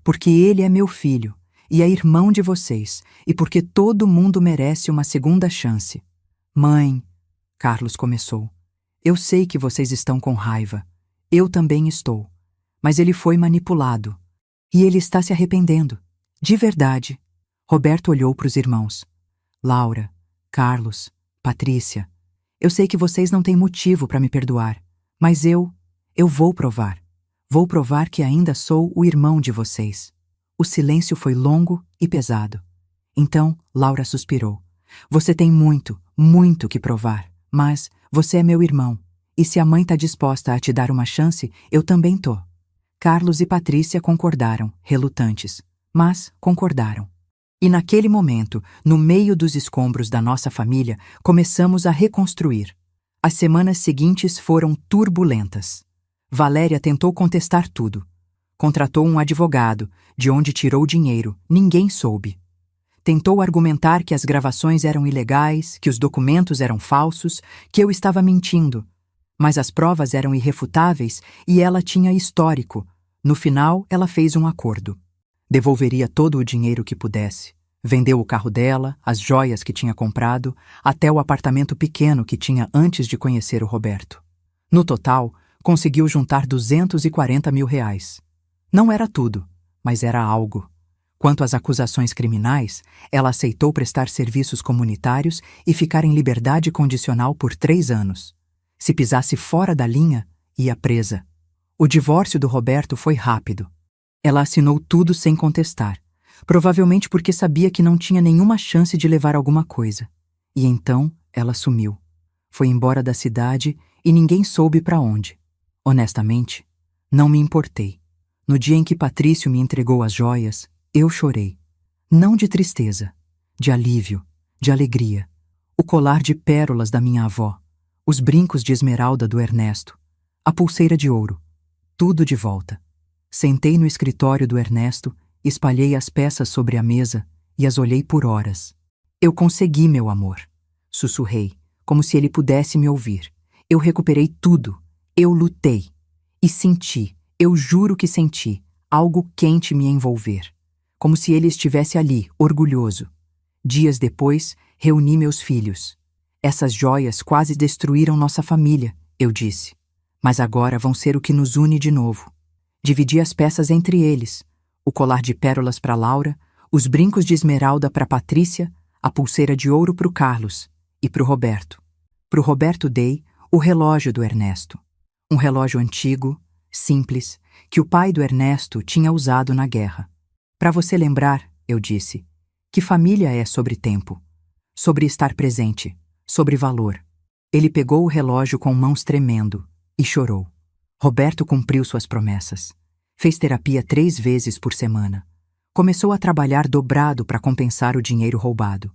Porque ele é meu filho e é irmão de vocês e porque todo mundo merece uma segunda chance. Mãe, Carlos começou. Eu sei que vocês estão com raiva. Eu também estou. Mas ele foi manipulado. E ele está se arrependendo. De verdade. Roberto olhou para os irmãos. Laura, Carlos, Patrícia. Eu sei que vocês não têm motivo para me perdoar. Mas eu vou provar. Vou provar que ainda sou o irmão de vocês. O silêncio foi longo e pesado. Então, Laura suspirou. Você tem muito, muito que provar. Mas você é meu irmão, e se a mãe está disposta a te dar uma chance, eu também tô. Carlos e Patrícia concordaram, relutantes, mas concordaram. E naquele momento, no meio dos escombros da nossa família, começamos a reconstruir. As semanas seguintes foram turbulentas. Valéria tentou contestar tudo. Contratou um advogado, de onde tirou dinheiro, ninguém soube. Tentou argumentar que as gravações eram ilegais, que os documentos eram falsos, que eu estava mentindo. Mas as provas eram irrefutáveis e ela tinha histórico. No final, ela fez um acordo. Devolveria todo o dinheiro que pudesse. Vendeu o carro dela, as joias que tinha comprado, até o apartamento pequeno que tinha antes de conhecer o Roberto. No total, conseguiu juntar R$ 240 mil. Não era tudo, mas era algo. Quanto às acusações criminais, ela aceitou prestar serviços comunitários e ficar em liberdade condicional por 3 anos. Se pisasse fora da linha, ia presa. O divórcio do Roberto foi rápido. Ela assinou tudo sem contestar, provavelmente porque sabia que não tinha nenhuma chance de levar alguma coisa. E então ela sumiu. Foi embora da cidade e ninguém soube para onde. Honestamente, não me importei. No dia em que Patrício me entregou as joias, eu chorei. Não de tristeza, de alívio, de alegria. O colar de pérolas da minha avó, os brincos de esmeralda do Ernesto, a pulseira de ouro, tudo de volta. Sentei no escritório do Ernesto, espalhei as peças sobre a mesa e as olhei por horas. Eu consegui, meu amor. Sussurrei, como se ele pudesse me ouvir. Eu recuperei tudo. Eu lutei. E senti, eu juro que senti, algo quente me envolver. Como se ele estivesse ali, orgulhoso. Dias depois, reuni meus filhos. Essas joias quase destruíram nossa família, eu disse. Mas agora vão ser o que nos une de novo. Dividi as peças entre eles. O colar de pérolas para Laura, os brincos de esmeralda para Patrícia, a pulseira de ouro para o Carlos e para o Roberto. Para o Roberto dei o relógio do Ernesto. Um relógio antigo, simples, que o pai do Ernesto tinha usado na guerra. Para você lembrar, eu disse, que família é sobre tempo, sobre estar presente, sobre valor. Ele pegou o relógio com mãos tremendo e chorou. Roberto cumpriu suas promessas. Fez terapia 3 vezes por semana. Começou a trabalhar dobrado para compensar o dinheiro roubado.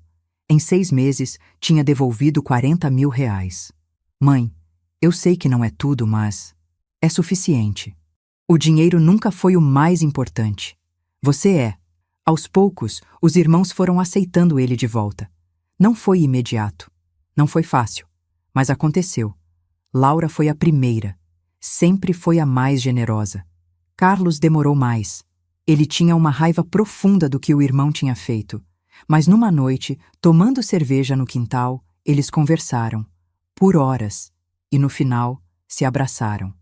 Em 6 meses, tinha devolvido 40 mil reais. Mãe, eu sei que não é tudo, mas é suficiente. O dinheiro nunca foi o mais importante. Você é. Aos poucos, os irmãos foram aceitando ele de volta. Não foi imediato. Não foi fácil. Mas aconteceu. Laura foi a primeira. Sempre foi a mais generosa. Carlos demorou mais. Ele tinha uma raiva profunda do que o irmão tinha feito. Mas numa noite, tomando cerveja no quintal, eles conversaram. Por horas. E no final, se abraçaram.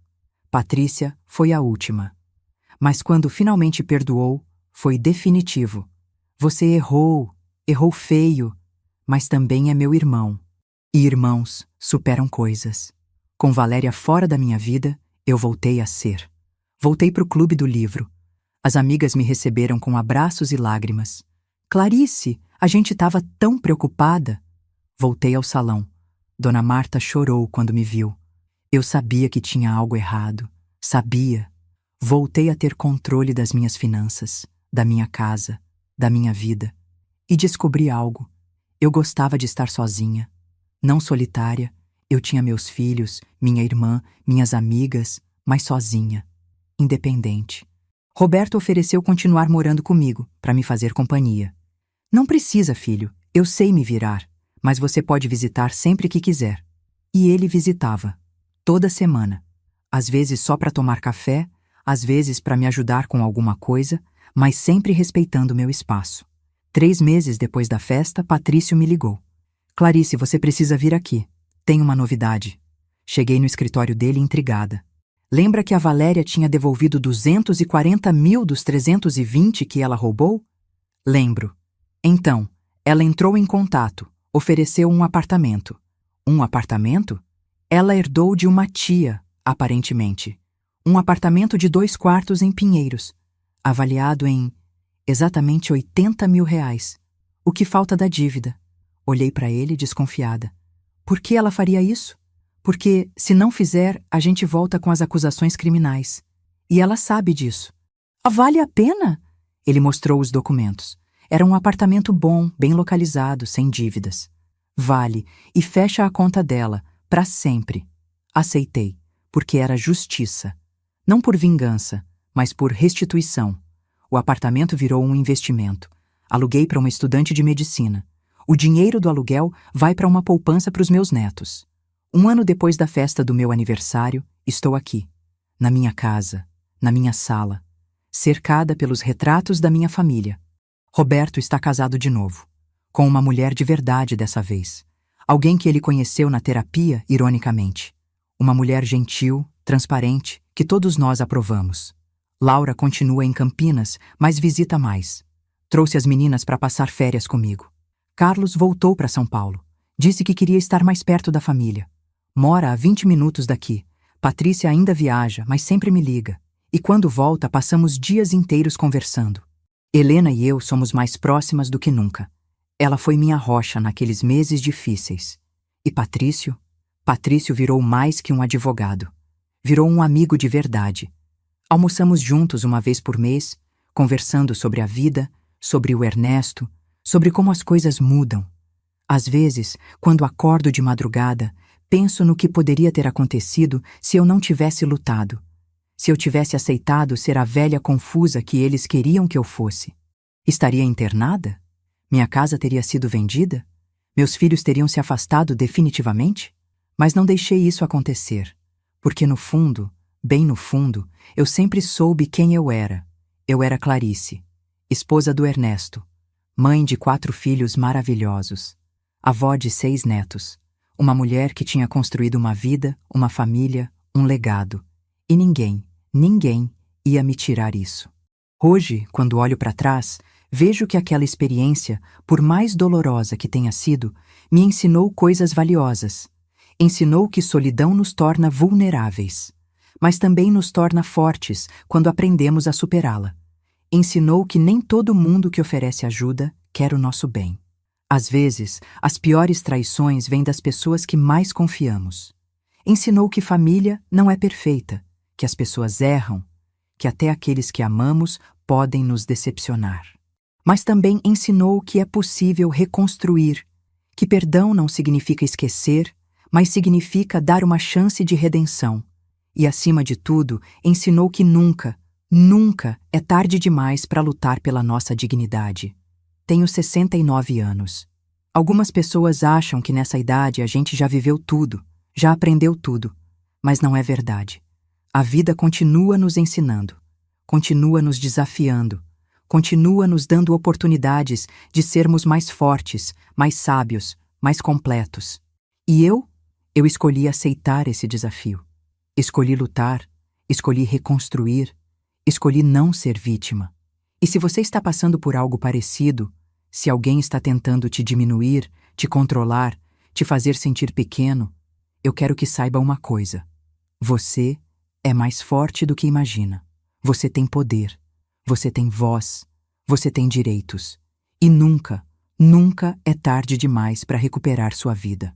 Patrícia foi a última. Mas quando finalmente perdoou, foi definitivo. Você errou, errou feio, mas também é meu irmão. E irmãos superam coisas. Com Valéria fora da minha vida, eu voltei a ser. Voltei para o clube do livro. As amigas me receberam com abraços e lágrimas. Clarice, a gente estava tão preocupada. Voltei ao salão. Dona Marta chorou quando me viu. Eu sabia que tinha algo errado. Sabia. Voltei a ter controle das minhas finanças, da minha casa, da minha vida. E descobri algo. Eu gostava de estar sozinha. Não solitária. Eu tinha meus filhos, minha irmã, minhas amigas, mas sozinha. Independente. Roberto ofereceu continuar morando comigo, para me fazer companhia. Não precisa, filho. Eu sei me virar. Mas você pode visitar sempre que quiser. E ele visitava. Toda semana. Às vezes só para tomar café, às vezes para me ajudar com alguma coisa, mas sempre respeitando meu espaço. 3 meses depois da festa, Patrício me ligou. Clarice, você precisa vir aqui. Tem uma novidade. Cheguei no escritório dele intrigada. Lembra que a Valéria tinha devolvido 240 mil dos 320 que ela roubou? Lembro. Então, ela entrou em contato, ofereceu um apartamento. Um apartamento? Ela herdou de uma tia, aparentemente. Um apartamento de 2 quartos em Pinheiros, avaliado em exatamente 80 mil reais. O que falta da dívida? Olhei para ele desconfiada. Por que ela faria isso? Porque, se não fizer, a gente volta com as acusações criminais. E ela sabe disso. Vale a pena? Ele mostrou os documentos. Era um apartamento bom, bem localizado, sem dívidas. Vale, e fecha a conta dela, para sempre. Aceitei, porque era justiça. Não por vingança, mas por restituição. O apartamento virou um investimento. Aluguei para uma estudante de medicina. O dinheiro do aluguel vai para uma poupança para os meus netos. 1 ano depois da festa do meu aniversário, estou aqui, na minha casa, na minha sala, cercada pelos retratos da minha família. Roberto está casado de novo, com uma mulher de verdade dessa vez. Alguém que ele conheceu na terapia, ironicamente. Uma mulher gentil, transparente, que todos nós aprovamos. Laura continua em Campinas, mas visita mais. Trouxe as meninas para passar férias comigo. Carlos voltou para São Paulo. Disse que queria estar mais perto da família. Mora a 20 minutos daqui. Patrícia ainda viaja, mas sempre me liga. E quando volta, passamos dias inteiros conversando. Helena e eu somos mais próximas do que nunca. Ela foi minha rocha naqueles meses difíceis. E Patrício? Patrício virou mais que um advogado. Virou um amigo de verdade. Almoçamos juntos uma vez por mês, conversando sobre a vida, sobre o Ernesto, sobre como as coisas mudam. Às vezes, quando acordo de madrugada, penso no que poderia ter acontecido se eu não tivesse lutado, se eu tivesse aceitado ser a velha confusa que eles queriam que eu fosse. Estaria internada? Minha casa teria sido vendida? Meus filhos teriam se afastado definitivamente? Mas não deixei isso acontecer, porque no fundo, bem no fundo, eu sempre soube quem eu era. Eu era Clarice, esposa do Ernesto, mãe de 4 filhos maravilhosos, avó de 6 netos, uma mulher que tinha construído uma vida, uma família, um legado. E ninguém ia me tirar isso. Hoje, quando olho para trás, vejo que aquela experiência, por mais dolorosa que tenha sido, me ensinou coisas valiosas. Ensinou que solidão nos torna vulneráveis, mas também nos torna fortes quando aprendemos a superá-la. Ensinou que nem todo mundo que oferece ajuda quer o nosso bem. Às vezes, as piores traições vêm das pessoas que mais confiamos. Ensinou que família não é perfeita, que as pessoas erram, que até aqueles que amamos podem nos decepcionar. Mas também ensinou que é possível reconstruir, que perdão não significa esquecer, mas significa dar uma chance de redenção. E, acima de tudo, ensinou que nunca é tarde demais para lutar pela nossa dignidade. Tenho 69 anos. Algumas pessoas acham que nessa idade a gente já viveu tudo, já aprendeu tudo, mas não é verdade. A vida continua nos ensinando, continua nos desafiando, continua nos dando oportunidades de sermos mais fortes, mais sábios, mais completos. E eu escolhi aceitar esse desafio. Escolhi lutar, escolhi reconstruir, escolhi não ser vítima. E se você está passando por algo parecido, se alguém está tentando te diminuir, te controlar, te fazer sentir pequeno, eu quero que saiba uma coisa. Você é mais forte do que imagina. Você tem poder, você tem voz, você tem direitos. E nunca é tarde demais para recuperar sua vida.